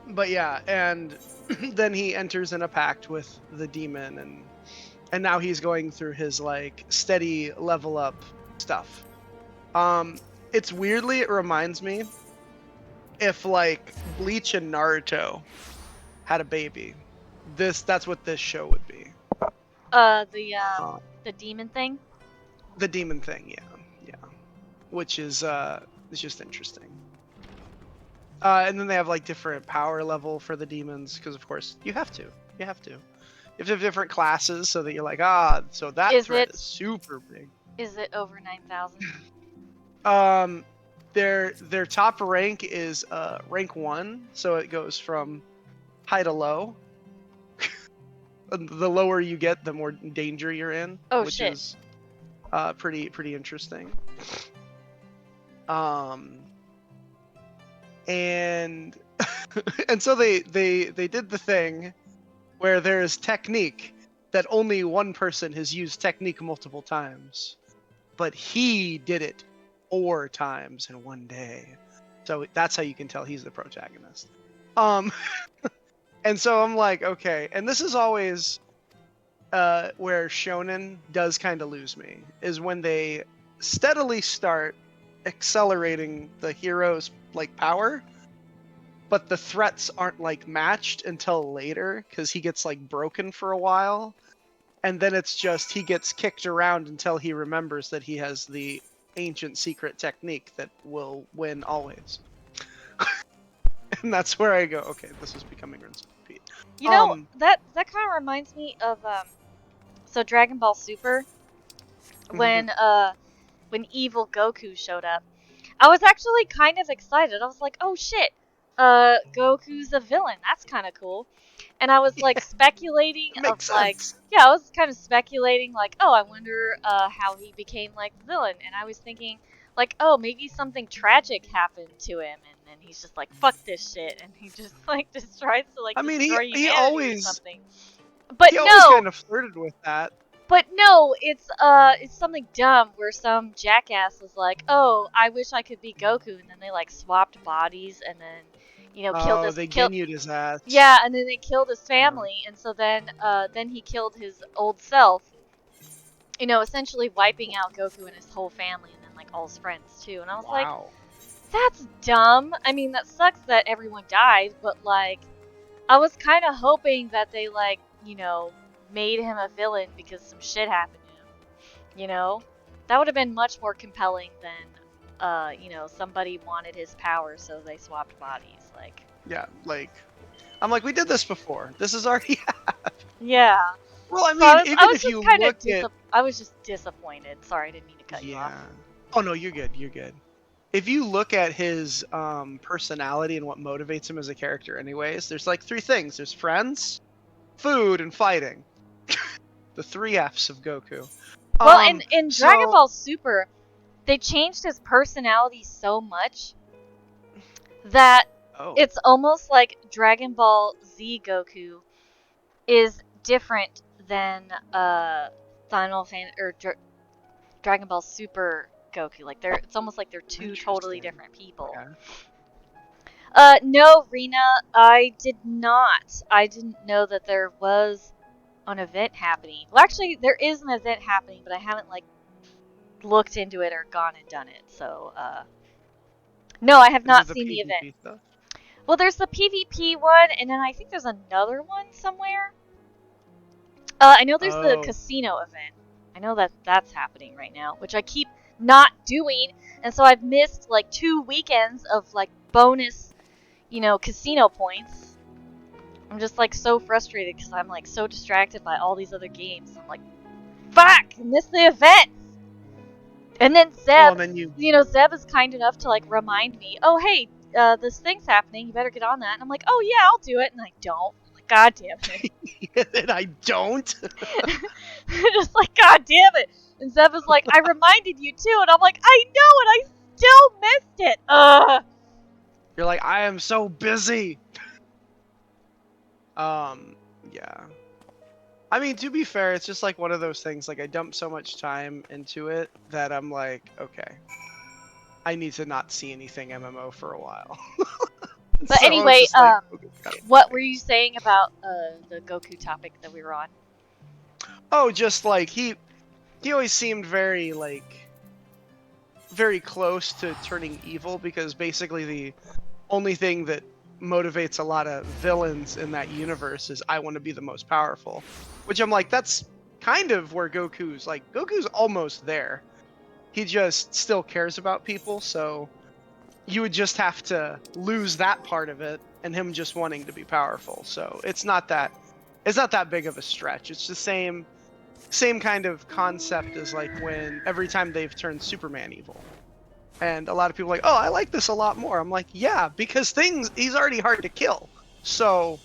but yeah, and then he enters in a pact with the demon, and now he's going through his like steady level up stuff. It's weirdly, it reminds me if like Bleach and Naruto had a baby, that's what this show would be. The demon thing. The demon thing, yeah, which is it's just interesting. And then they have like different power level for the demons because of course you have to have different classes so that you're like, so that threat is super big. Is it over 9,000? Their top rank is rank 1, so it goes from high to low. The lower you get, the more danger you're in, which is pretty interesting. And and so they did the thing where there is technique that only one person has used technique multiple times, but he did it 4 times in one day. So that's how you can tell he's the protagonist. And so I'm like, okay, and this is always where shonen does kind of lose me, is when they steadily start accelerating the hero's like power, but the threats aren't like matched until later because he gets like broken for a while, and then it's just he gets kicked around until he remembers that he has the ancient secret technique that will win always. And that's where I go, okay, this is becoming rinse and repeat. You know, that kind of reminds me of so Dragon Ball Super, when evil Goku showed up. I was actually kind of excited. I was like, oh shit, Goku's a villain. That's kind of cool. And I was like speculating of like, yeah, I was kind of speculating like, oh, I wonder how he became like the villain. And I was thinking like, oh, maybe something tragic happened to him, and then he's just like, fuck this shit, and he just like just tries to like destroy humanity he always or something. But he always kind of flirted with that. But no, it's something dumb where some jackass was like, oh, I wish I could be Goku, and then they like swapped bodies, and then killed his Genyu'd his ass. Yeah, and then they killed his family, and so then he killed his old self, essentially wiping out Goku and his whole family, and then like all his friends too. And I was like, that's dumb. I mean, that sucks that everyone died, but like, I was kind of hoping that they like, made him a villain because some shit happened to him. That would have been much more compelling than, somebody wanted his power, so they swapped bodies. Like, yeah, like, I'm like, we did this before. This is already happened. Yeah. Well, I mean, I was just disappointed. Sorry, I didn't mean to cut you off. Oh no, you're good. You're good. If you look at his personality and what motivates him as a character, anyways, there's like 3 things. There's friends, food, and fighting. The 3 F's of Goku. Well, in Dragon Ball Super, they changed his personality so much that it's almost like Dragon Ball Z Goku is different than Dragon Ball Super Goku. Like it's almost like they're 2 totally different people. Okay. No, Rena, I did not. I didn't know that there was an event happening. Well, actually, there is an event happening, but I haven't like looked into it or gone and done it. So, no, I have not seen the event. Stuff? Well, there's the PvP one, and then I think there's another one somewhere. I know there's the casino event. I know that that's happening right now, which I keep not doing, and so I've missed like 2 weekends of like bonus, casino points. I'm just like so frustrated because I'm like so distracted by all these other games. I'm like, fuck, I missed the event. And then Zeb, Zeb is kind enough to like remind me, oh hey, this thing's happening, you better get on that. And I'm like, oh yeah, I'll do it, and I don't. I'm like, god damn it. And I don't. Just like, god damn it. And Zeb is like, I reminded you too, and I'm like, I know, and I still missed it. You're like, I am so busy. Yeah. I mean, to be fair, it's just like one of those things. Like, I dump so much time into it that I'm like, okay, I need to not see anything MMO for a while. But So I was anyway, just like, okay, what were you saying about the Goku topic that we were on? oh, just like he always seemed very very close to turning evil, because basically the only thing that motivates a lot of villains in that universe is I want to be the most powerful, which I'm like, that's kind of where Goku's almost there. He just still cares about people, so you would just have to lose that part of it and him just wanting to be powerful. So it's not that big of a stretch. It's the same kind of concept as like when every time they've turned Superman evil. And a lot of people are like, oh, I like this a lot more. I'm like, yeah, because he's already hard to kill. So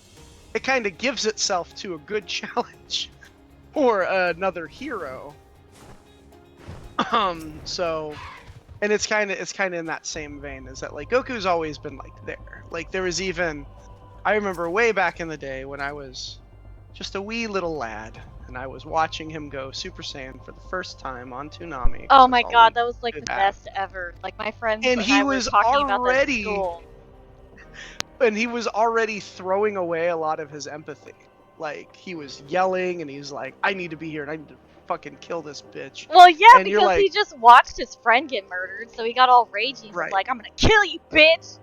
it kind of gives itself to a good challenge or another hero. So, and it's kind of in that same vein, is that like Goku's always been like there. Like there was even, I remember way back in the day when I was just a wee little lad, and I was watching him go Super Saiyan for the first time on Toonami. Oh my god, that was like the best ever. Like my friends and he I were was talking about that at school. And he was already throwing away a lot of his empathy. Like he was yelling, and he's like, "I need to be here, and I need to fucking kill this bitch." Well, yeah, and because like, he just watched his friend get murdered, so he got all ragey. He's like, "I'm gonna kill you, bitch!"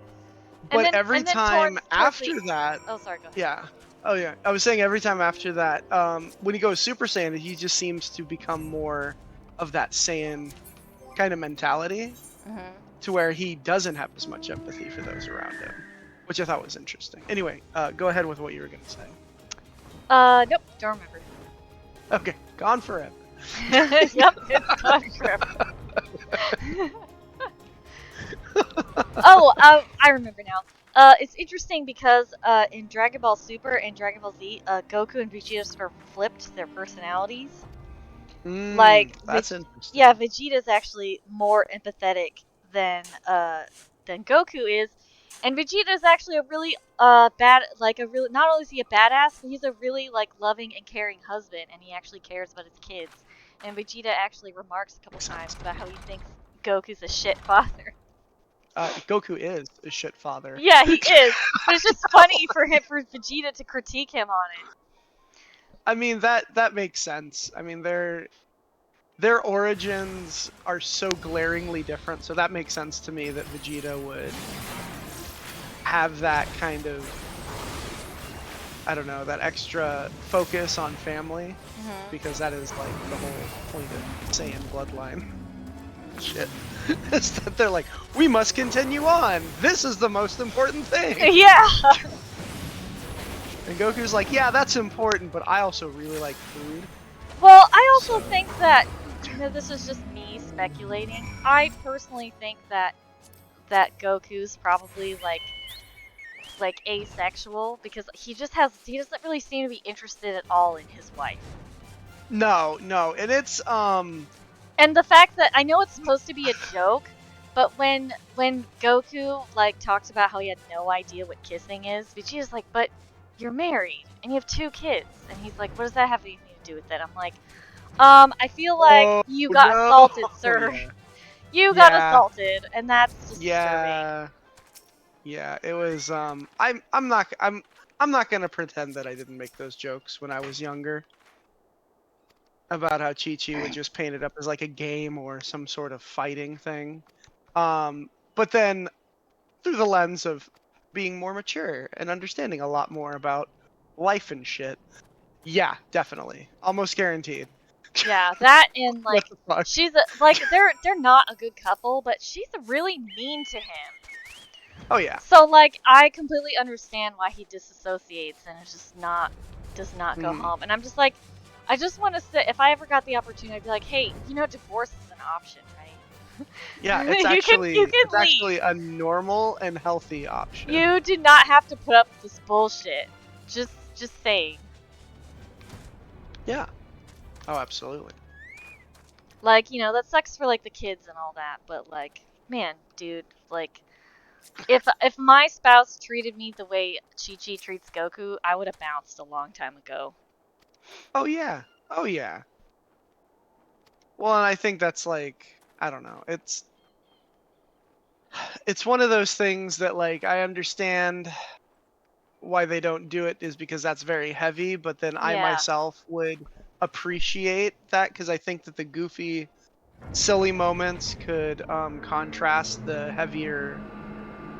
But every time after that, oh sorry, go ahead. Yeah. Oh yeah, I was saying every time after that, when he goes Super Saiyan, he just seems to become more of that Saiyan kind of mentality, to where he doesn't have as much empathy for those around him, which I thought was interesting. Anyway, go ahead with what you were gonna say. Nope, don't remember. Okay, gone forever. Yep, it's gone forever. Oh, I remember now. It's interesting because in Dragon Ball Super and Dragon Ball Z, Goku and Vegeta sort of flipped their personalities. Like that's interesting. Yeah, Vegeta's actually more empathetic than Goku is, and Vegeta's actually a really not only is he a badass, but he's a really like loving and caring husband, and he actually cares about his kids. And Vegeta actually remarks a couple times about how he thinks Goku's a shit father. Goku is a shit father. Yeah, he is. But it's just funny for Vegeta to critique him on it. I mean, that makes sense. I mean, their origins are so glaringly different, so that makes sense to me that Vegeta would have that kind of, I don't know, that extra focus on family, because that is like the whole point of Saiyan bloodline. Shit. Is that they're like, we must continue on. This is the most important thing. Yeah. And Goku's like, yeah, that's important, but I also really like food. Well, I also think that, this is just me speculating. I personally think that Goku's probably like asexual, because he doesn't really seem to be interested at all in his wife. No, and it's and the fact that I know it's supposed to be a joke, but when Goku like talks about how he had no idea what kissing is, Vegeta's like, but you're married and you have 2 kids, and he's like, what does that have anything to do with it? I'm like, I feel like you got assaulted, sir. Yeah. You got assaulted, and that's just disturbing. Yeah, it was I'm not gonna pretend that I didn't make those jokes when I was younger about how Chi-Chi would just paint it up as like a game or some sort of fighting thing. But then through the lens of being more mature and understanding a lot more about life and shit. Yeah, definitely. Almost guaranteed. Yeah, that and like she's they're not a good couple, but she's really mean to him. Oh yeah. So like I completely understand why he disassociates and is just does not go home. And I'm just like, I just want to say, if I ever got the opportunity, I'd be like, hey, divorce is an option, right? Yeah, it's actually a normal and healthy option. You do not have to put up with this bullshit. Just saying. Yeah. Oh, absolutely. Like, that sucks for like the kids and all that, but like, man, dude, like, If my spouse treated me the way Chi-Chi treats Goku, I would have bounced a long time ago. Oh yeah. Oh yeah. Well, and I think that's like, I don't know. It's one of those things that like I understand why they don't do it is because that's very heavy, but then I Yeah. myself would appreciate that because I think that the goofy silly moments could contrast the heavier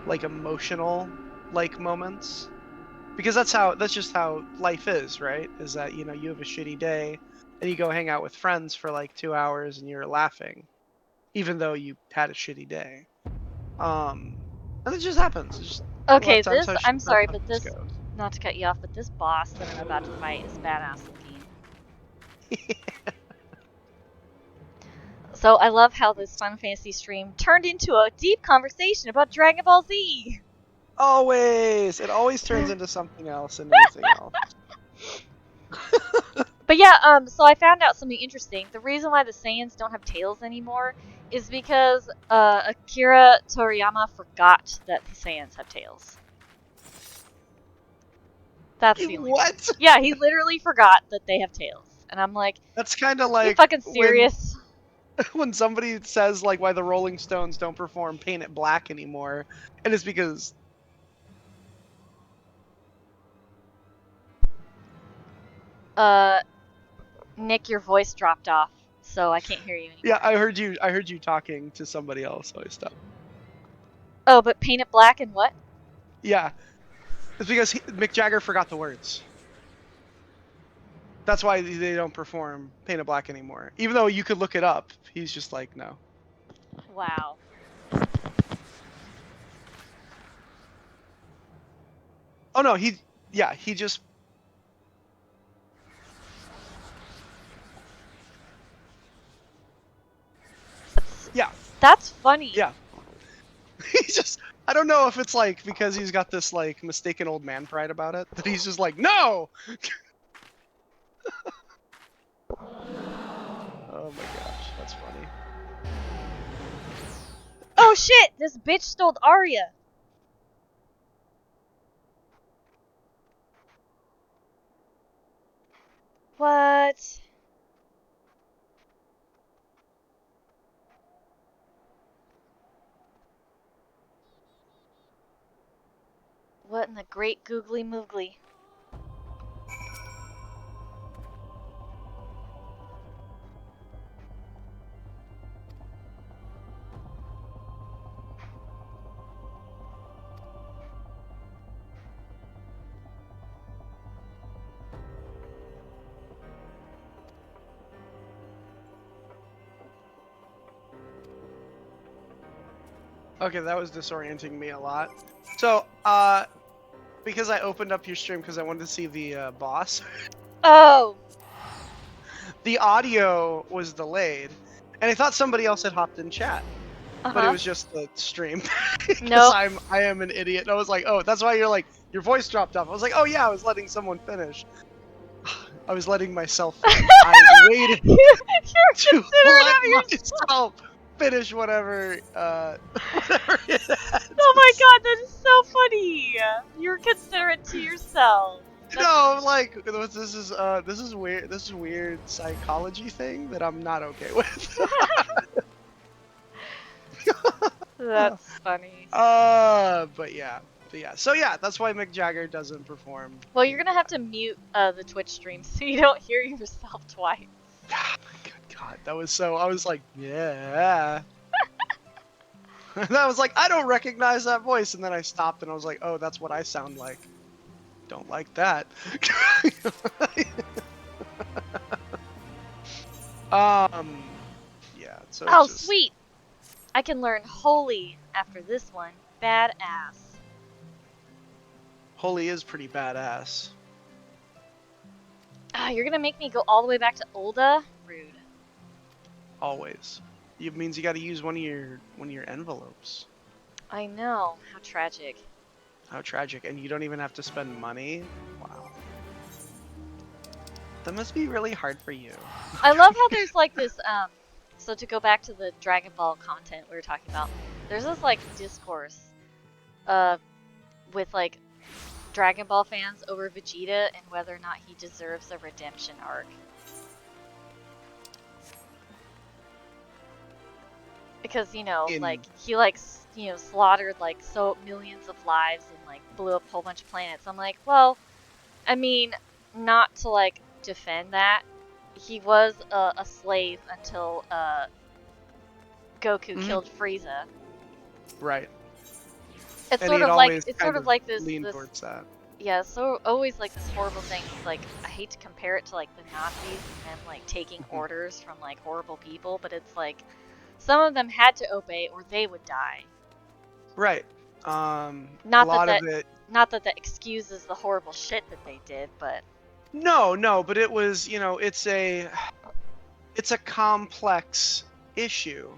like emotional like moments, because that's just how life is, right? Is that, you know, you have a shitty day and you go hang out with friends for like 2 hours and you're laughing even though you had a shitty day. And it just happens. It's just a lot Okay, of times this, how I'm how sorry, stuff but just this, goes. not to cut you off, but this boss that I'm about to fight is badass looking. So I love how this Final Fantasy stream turned into a deep conversation about Dragon Ball Z. Always, it always turns into something else and anything else. But yeah, so I found out something interesting. The reason why the Saiyans don't have tails anymore is because Akira Toriyama forgot that the Saiyans have tails. That's the only reason. What? Yeah, he literally forgot that they have tails. And I'm like, That's kind of you like fucking serious? when somebody says like why the Rolling Stones don't perform Paint It Black anymore, and it's because Nick, your voice dropped off, so I can't hear you anymore. yeah, I heard you talking to somebody else, so I stopped. Oh, but Paint It Black and what? Yeah, it's because Mick Jagger forgot the words. That's why they don't perform Paint It Black anymore. Even though you could look it up, he's just like, no. Wow. Oh no, he just yeah. That's funny. Yeah. He's just, I don't know if it's like because he's got this like mistaken old man pride about it that he's just like, no. Oh my gosh, that's funny. Oh shit! This bitch stole Arya. What? What in the great googly moogly? Okay, that was disorienting me a lot. So, because I opened up your stream because I wanted to see the boss, Oh! the audio was delayed, and I thought somebody else had hopped in chat, but it was just the stream. Because Nope. I am an idiot, and I was like, oh, that's why you're like, your voice dropped off. I was like, oh yeah, I was letting someone finish. I was letting myself finish. I waited to let myself finish whatever whatever it had Oh to my say. god, that is so funny! You're considerate to yourself. No, like this is weird. This is weird psychology thing that I'm not okay with. That's funny. But yeah. So yeah, that's why Mick Jagger doesn't perform. Well, you're gonna have to mute the Twitch stream so you don't hear yourself twice. Good God, that was so. I was like, yeah. And I was like, I don't recognize that voice, and then I stopped and I was like, oh, that's what I sound like. Don't like that. Yeah. So Oh, just... sweet! I can learn Holy after this one. Badass. Holy is pretty badass. Ah, you're gonna make me go all the way back to Ulda? Rude. Always. It means you got to use one of your envelopes. I know. How tragic. How tragic. And you don't even have to spend money. Wow. That must be really hard for you. I love how there's like this, so to go back to the Dragon Ball content we were talking about, there's this like discourse uh, with like Dragon Ball fans over Vegeta and whether or not he deserves a redemption arc. Because, you know, like, he, like, you know, slaughtered, like, so millions of lives and, like, blew up a whole bunch of planets. I'm like, well, I mean, not to, like, defend that. He was a slave until, Goku killed Frieza. Right. It's And sort he'd of like, always it's kind sort of of like this, lean towards that. yeah, so always, like, this horrible thing. Like, I hate to compare it to, like, the Nazis and them, like, taking orders from, like, horrible people, but it's like, some of them had to obey or they would die. Right. Not that that excuses the horrible shit that they did, but No, but it was, you know, it's a complex issue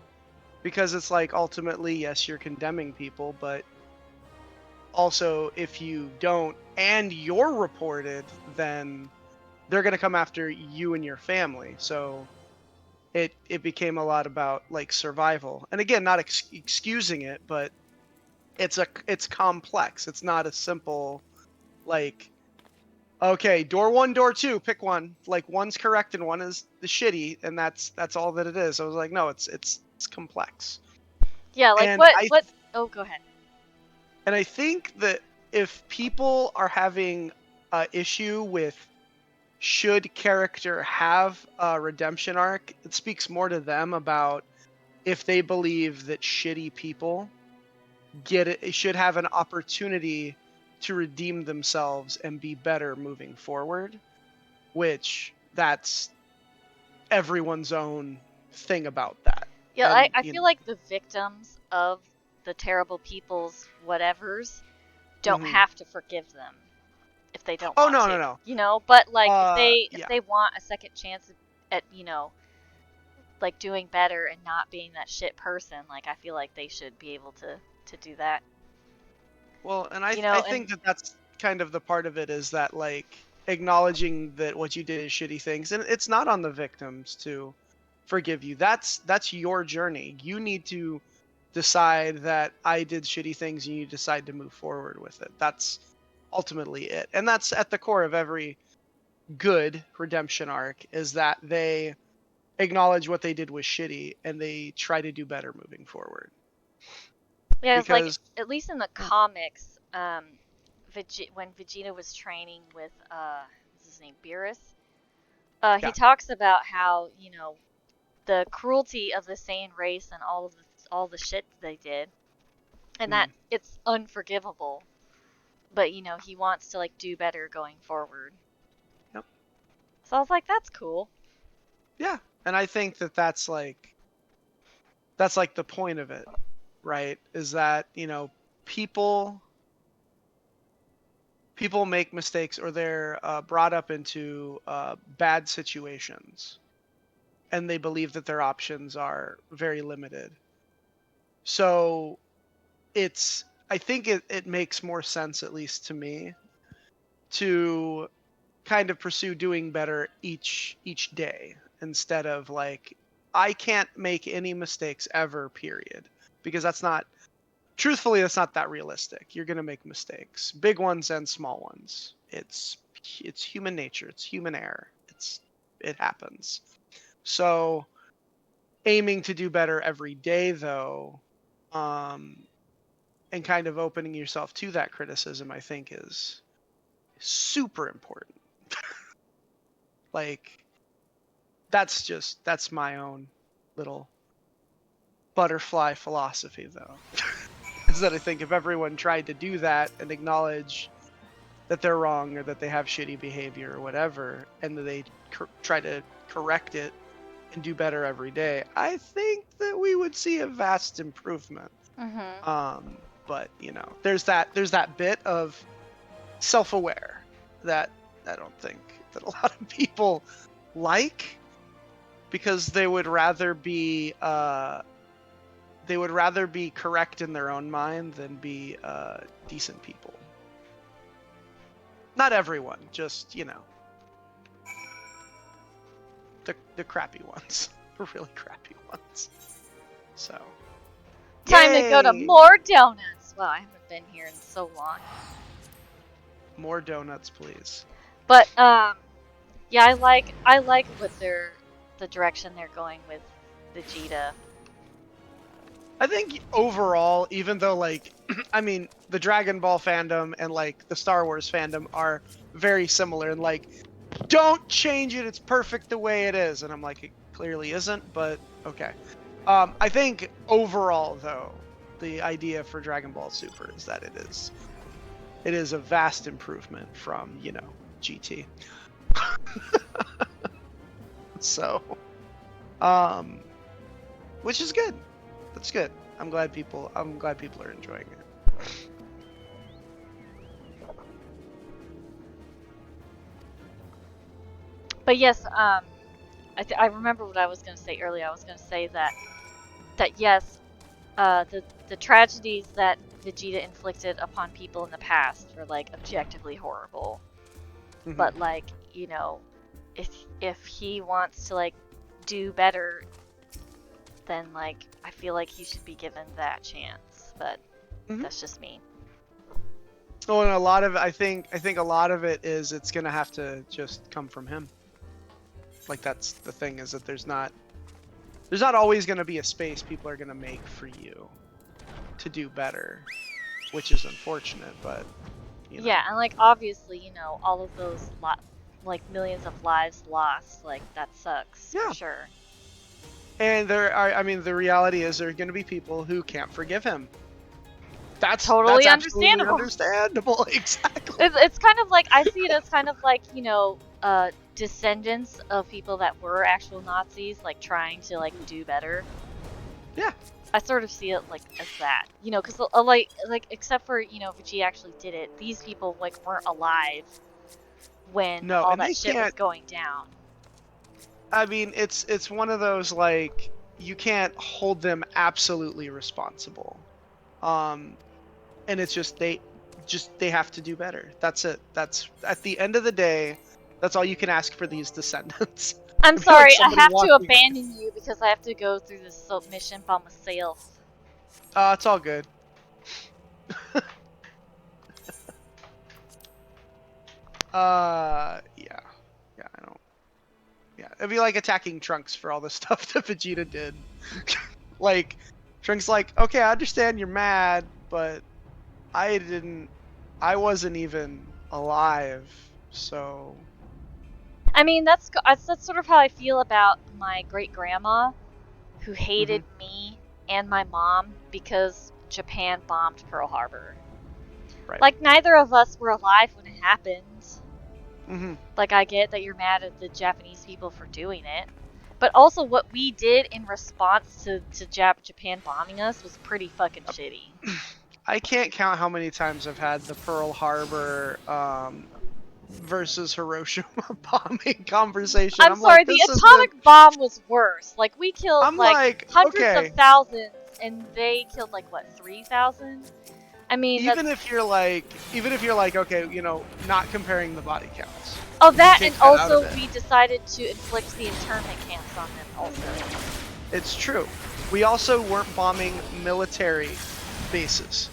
because it's like ultimately, yes, you're condemning people, but also if you don't and you're reported, then they're going to come after you and your family. So it became a lot about like survival. And again, not excusing it, but it's complex. It's not a simple like, okay, door 1, door 2, pick one. Like one's correct and one is the shitty, and that's all that it is. I was like, no, it's complex. yeah, like And what? Oh, go ahead. And I think that if people are having an issue with should character have a redemption arc, it speaks more to them about if they believe that shitty people should have an opportunity to redeem themselves and be better moving forward, which that's everyone's own thing about that. Yeah, And, I feel like the victims of the terrible people's whatevers don't have to forgive them if they don't want to. No. You know, but like if yeah. they want a second chance at, you know, like doing better and not being that shit person, like I feel like they should be able to do that. Well, and You know, I think that that's kind of the part of it is that like acknowledging that what you did is shitty things, and it's not on the victims to forgive you. That's your journey. You need to decide that I did shitty things, and you decide to move forward with it. That's ultimately it, and that's at the core of every good redemption arc is that they acknowledge what they did was shitty and they try to do better moving forward. yeah, it's like Because at least in the comics, when Vegeta was training with what's his name, Beerus, he talks about how, you know, the cruelty of the Saiyan race and all the shit they did, and that it's unforgivable. But you know, he wants to like do better going forward. Yep. So I was like, that's cool. Yeah, and I think that that's like the point of it, right? Is that, you know, people make mistakes or they're brought up into bad situations and they believe that their options are very limited. So I think it makes more sense, at least to me, to kind of pursue doing better each day instead of like, I can't make any mistakes ever, period. Because that's not that realistic. You're going to make mistakes, big ones and small ones. It's human nature. It's human error. It happens. So aiming to do better every day, though, and kind of opening yourself to that criticism, I think is super important. Like, that's my own little butterfly philosophy, though. Is that I think if everyone tried to do that and acknowledge that they're wrong or that they have shitty behavior or whatever, and that they try to correct it and do better every day, I think that we would see a vast improvement. But you know, there's that bit of self-aware that I don't think that a lot of people like, because they would rather be correct in their own mind than be decent people. Not everyone, just, you know, the crappy ones, the really crappy ones. So time to go to more donuts. Wow, I haven't been here in so long. More donuts, please. But yeah, I like what the direction they're going with Vegeta. I think overall, even though like, I mean, the Dragon Ball fandom and like the Star Wars fandom are very similar, and like, don't change it, it's perfect the way it is, and I'm like, it clearly isn't, but okay. I think overall though, the idea for Dragon Ball Super is that it is a vast improvement from, you know, GT. So, which is good. That's good. I'm glad people are enjoying it. But yes, I remember what I was going to say earlier. I was going to say that yes, the tragedies that Vegeta inflicted upon people in the past were like objectively horrible. Mm-hmm. But like, you know, if he wants to like do better, then like I feel like he should be given that chance. But that's just me. Oh, and a lot of I think a lot of it is it's gonna have to just come from him. Like that's the thing, is that there's not always gonna be a space people are gonna make for you to do better, which is unfortunate, but you know. Yeah, and like obviously, you know, all of those like millions of lives lost, like that sucks for sure. And the reality is there are going to be people who can't forgive him. That's totally understandable. Exactly. It's kind of like, I see it as kind of like, you know, descendants of people that were actual Nazis, like trying to like do better. Yeah. I sort of see it like as that, you know, because like except for, you know, Vegeta actually did it. These people like weren't alive when all that shit was going down. I mean, it's one of those, like, you can't hold them absolutely responsible, and it's just they have to do better. That's it. That's, at the end of the day, that's all you can ask for these descendants. I'm sorry, I have to abandon you because I have to go through this mission by myself. It's all good. Yeah, I don't. Yeah, it'd be like attacking Trunks for all the stuff that Vegeta did. Like, Trunks like, okay, I understand you're mad, but I wasn't even alive, so. I mean, that's sort of how I feel about my great-grandma, who hated me and my mom because Japan bombed Pearl Harbor. Right. Like, neither of us were alive when it happened. Mm-hmm. Like, I get that you're mad at the Japanese people for doing it, but also what we did in response to Japan bombing us was pretty fucking shitty. I can't count how many times I've had the Pearl Harbor versus Hiroshima bombing conversation. I'm sorry, the atomic bomb was worse. Like, we killed hundreds of thousands, and they killed like what, 3,000? I mean, even if you're like, okay, you know, not comparing the body counts. Oh, that, and also we decided to inflict the internment camps on them also. It's true. We also weren't bombing military bases.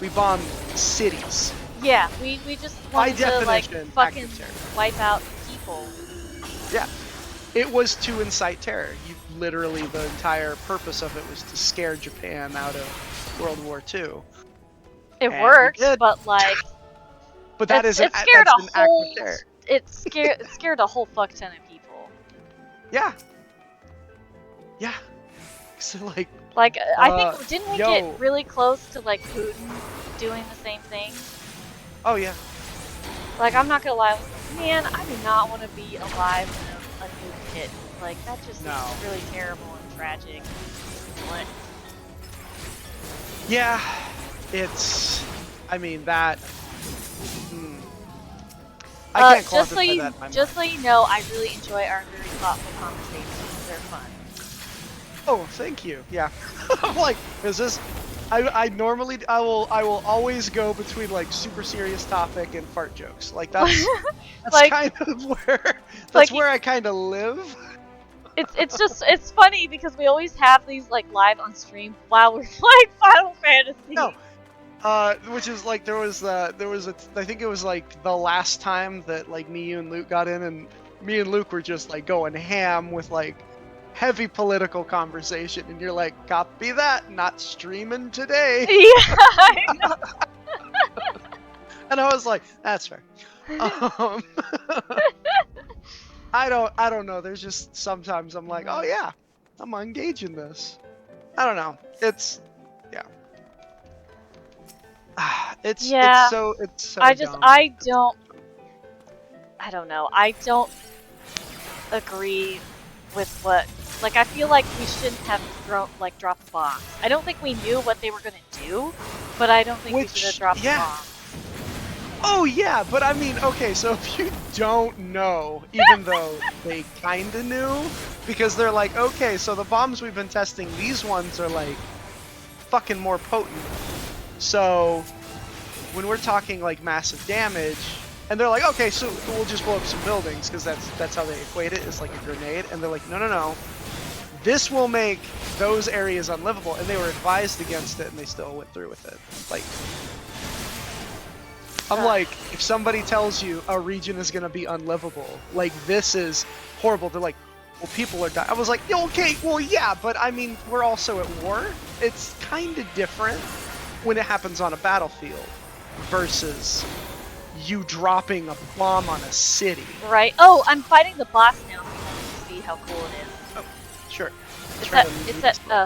We bombed cities. Yeah, we just wanted to like fucking wipe out people. Yeah. It was to incite terror. Literally, the entire purpose of it was to scare Japan out of World War II. It worked, but like. But that is an act of terror. It scared a whole fuck ton of people. Yeah. Yeah. So like. Like, I think, didn't we get really close to like Putin doing the same thing? Oh yeah. Like, I'm not gonna lie, man, I do not want to be alive when a nuke hit. Like, that just seems really terrible and tragic. What? Yeah, it's. I mean that. I can't quantify that in my mind. Just so you know, I really enjoy our very thoughtful conversations. They're fun. Oh, thank you. Yeah. I'm like, is this? I normally I will always go between like super serious topic and fart jokes. Like that's like, kind of where I kind of live. It's funny because we always have these like live on stream while we're playing Final Fantasy. No. Which is like I think it was like the last time that like me, you, and Luke got in, and me and Luke were just like going ham with like heavy political conversation, and you're like, copy that, not streaming today. Yeah, I know. And I was like, that's fair. I don't know. There's just sometimes I'm like, oh yeah, I'm gonna engage in this. I don't know. It's yeah. It's so dumb. I don't know. I don't agree with what. Like, I feel like we shouldn't have dropped the bombs. I don't think we knew what they were gonna do, but I don't think we should have dropped the bombs. Oh yeah, but I mean, okay, so if you don't know, even though they kinda knew, because they're like, okay, so the bombs we've been testing, these ones are like fucking more potent. So when we're talking like massive damage, and they're like, okay, so we'll just blow up some buildings, because that's how they equate it, it's like a grenade, and they're like, no. This will make those areas unlivable, and they were advised against it, and they still went through with it. Like, I'm like, if somebody tells you a region is gonna be unlivable, like this is horrible, they're like, well, people are dying. I was like, okay, well, yeah, but I mean, we're also at war. It's kind of different when it happens on a battlefield versus you dropping a bomb on a city. Right. Oh, I'm fighting the boss now. So you want to see how cool it is. Oh, sure. It's at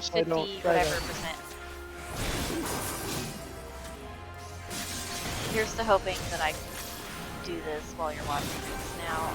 50 whatever percent. Here's to hoping that I can do this while you're watching this now.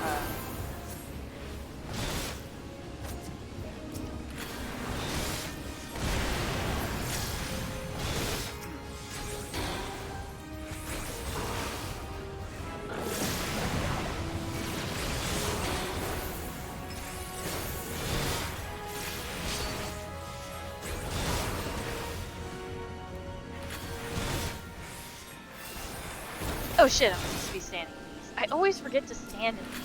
Oh shit, I'm supposed to be standing in these. I always forget to stand in these.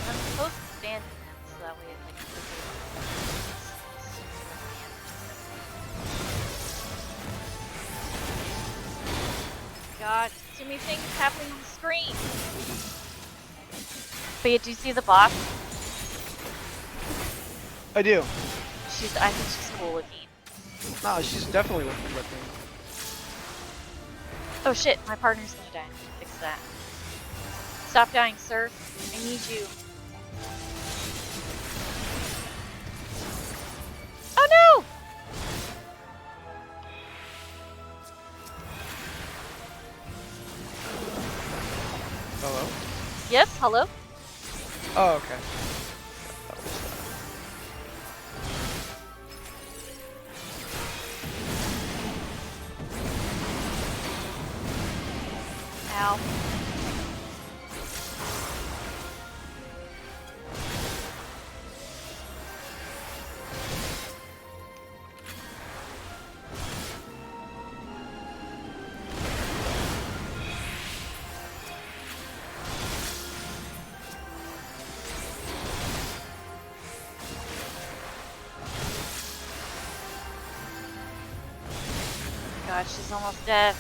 I'm supposed to stand in them so that way it's like God, too many things happening on the screen. But yeah, do you see the boss? I do. I think she's cool looking. No, she's definitely looking. Oh shit, my partner's gonna die. Fix that. Stop dying, sir. I need you. Oh no! Hello? Yes, hello? Oh, okay. Ow. God, she's almost dead.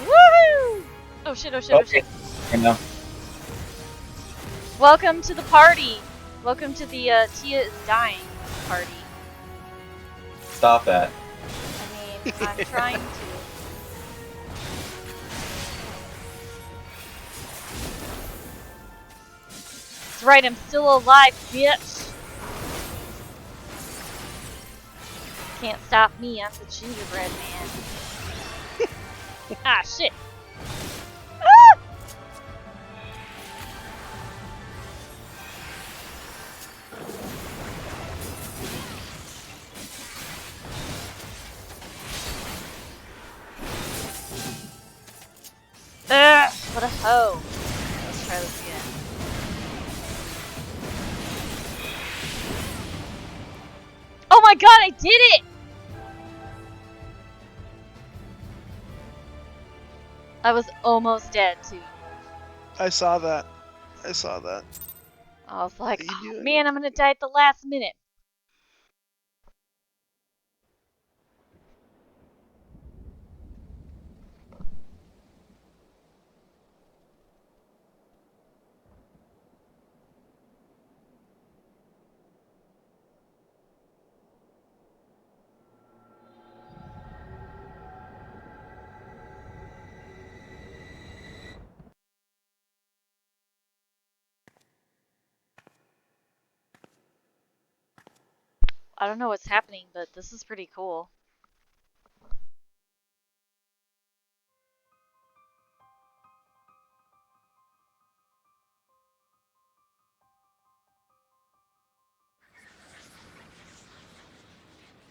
Woohoo! Oh shit, oh shit, oh shit. I know. Welcome to the party. Welcome to the Tia is dying party. Stop that. I mean, I'm trying to. That's right, I'm still alive, bitch. Can't stop me, I'm the gingerbread man. Ah, shit. Ah! What a hoe. Let's try this again. Oh my god, I did it! I was almost dead too. I saw that. I was like, What are you oh, doing? man, I'm gonna die at the last minute. I don't know what's happening, but this is pretty cool.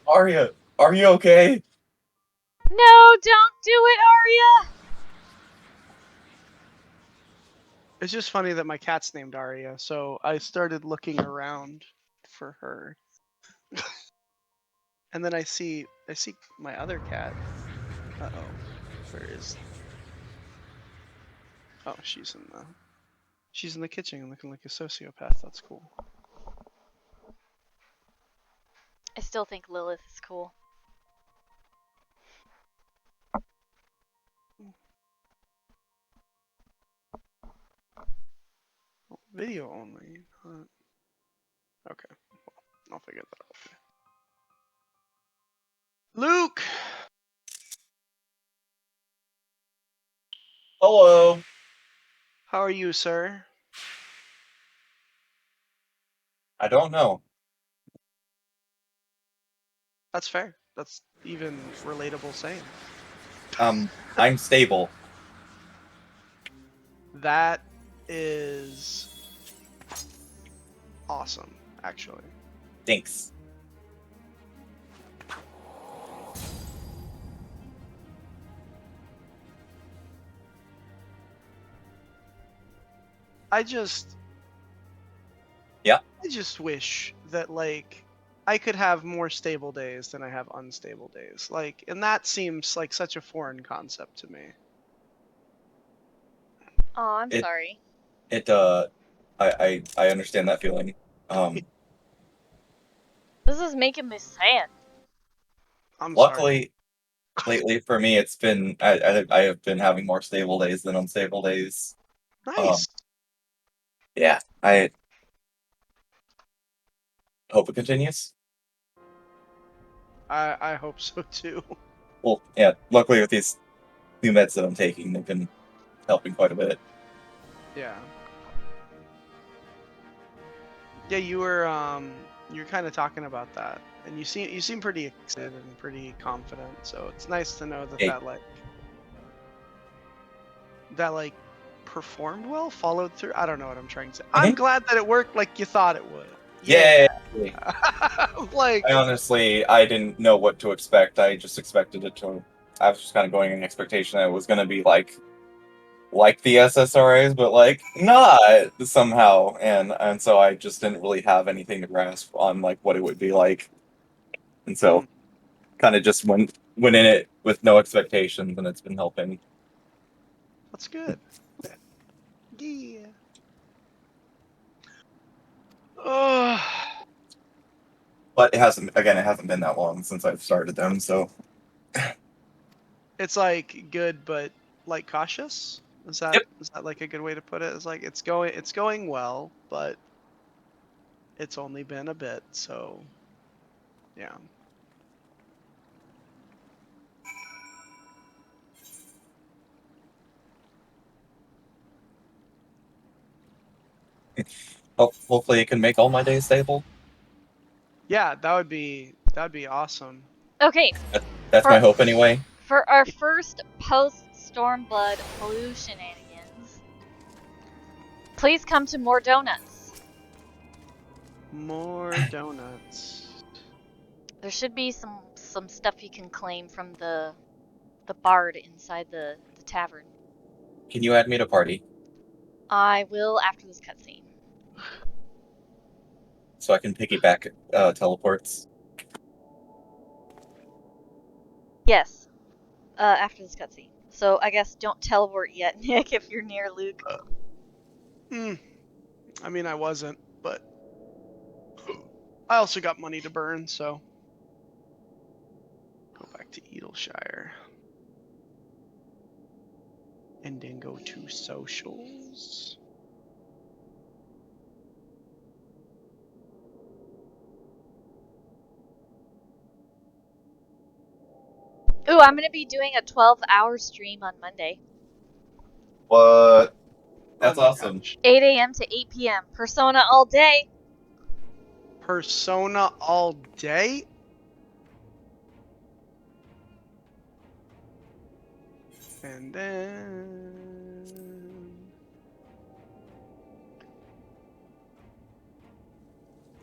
Arya, are you okay? No, don't do it, Arya! It's just funny that my cat's named Arya, so I started looking around for her. And then I see my other cat. Uh-oh. Where is... Oh, she's in the kitchen looking like a sociopath. That's cool. I still think Lilith is cool. Video only. Okay. I'll figure that out. Luke! Hello. How are you, sir? I don't know. That's fair. That's even relatable saying. I'm stable. That is awesome, actually. Thanks. I just wish that, like, I could have more stable days than I have unstable days. Like, and that seems like such a foreign concept to me. Oh, I'm It- sorry. I understand that feeling. This is making me sad. I'm sorry. Luckily, lately for me, it's been I have been having more stable days than unstable days. Nice. Yeah, I hope it continues. I hope so too. Well, yeah. Luckily, with these new meds that I'm taking, they've been helping quite a bit. Yeah. Yeah, you're kind of talking about that, and you seem pretty excited and pretty confident. So it's nice to know that Hey. that like performed well, followed through. I don't know what I'm trying to say. I'm glad that it worked like you thought it would. Yeah. Like, I didn't know what to expect. I just expected it to. I was just kind of going in expectation that it was going to be like the SSRIs, but like not somehow, and so I just didn't really have anything to grasp on like what it would be like, and so kind of just went in it with no expectations, and it's been helping. That's good. Yeah. Oh. But it hasn't been that long since I've started them, so It's like good, but like cautious. Is that like a good way to put it? It's like it's going well, but it's only been a bit, so yeah. hopefully it can make all my days stable. Yeah, that'd be awesome. Okay. That's my hope anyway. For our first post-Stormblood flu shenanigans, please come to more donuts. More donuts. There should be some stuff you can claim from the bard inside the tavern. Can you add me to party I will after this cutscene. so I can piggyback teleports? Yes. After this cutscene. So I guess don't teleport yet, Nick, if you're near Luke. I mean, I wasn't. but I also got money to burn, so go back to Edelshire. And then go to socials. Ooh, I'm gonna be doing a 12-hour stream on Monday. What? That's Oh my awesome. gosh. 8 a.m. to 8 p.m. Persona all day. Persona all day? And then...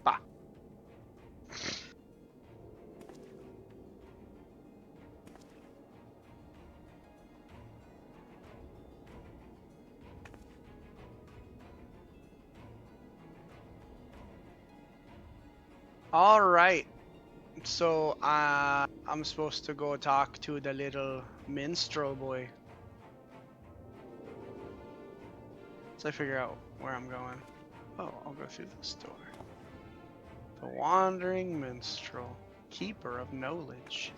Bah. All right. So I'm supposed to go talk to the little minstrel boy. So I figure out where I'm going. Oh, I'll go through this door. The wandering minstrel, keeper of knowledge.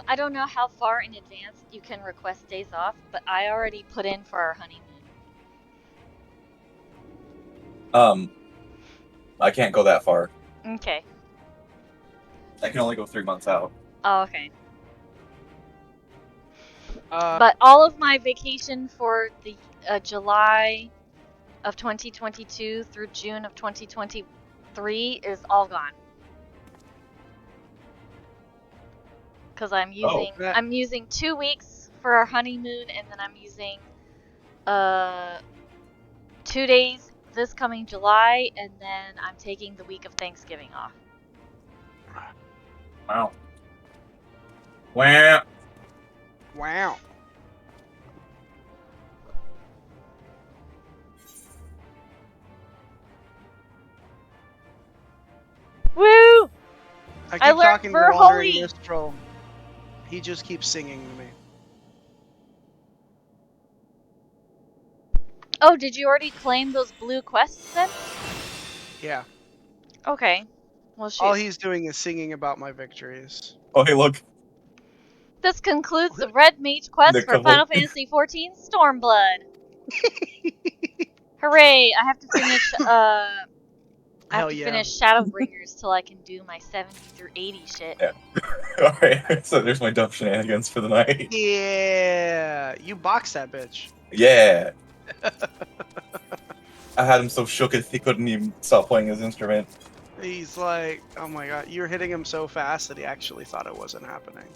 I don't know how far in advance you can request days off, but I already put in for our honeymoon. I can't go that far. Okay. I can only go 3 months out. Oh, okay. But all of my vacation for the July of 2022 through June of 2023 is all gone. Because I'm using 2 weeks for our honeymoon, and then I'm using 2 days this coming July, and then I'm taking the week of Thanksgiving off. Wow. Wow. wow. Woo! I keep I learned talking to the Ver wandering Holy. minstrel. He just keeps singing to me. Oh, did you already claim those blue quests then? Yeah. Okay. Well, shoot. All he's doing is singing about my victories. Oh, hey, look. This concludes the Red Mage quest Nick for of Final Hope. Fantasy XIV Stormblood. Hooray! I have to finish finish Shadowbringers till I can do my 70 through 80 shit. Yeah. Alright, so there's my dumb shenanigans for the night. Yeah, you boxed that bitch. Yeah. I had him so shooketh he couldn't even stop playing his instrument. He's like, oh my god, you're hitting him so fast that he actually thought it wasn't happening.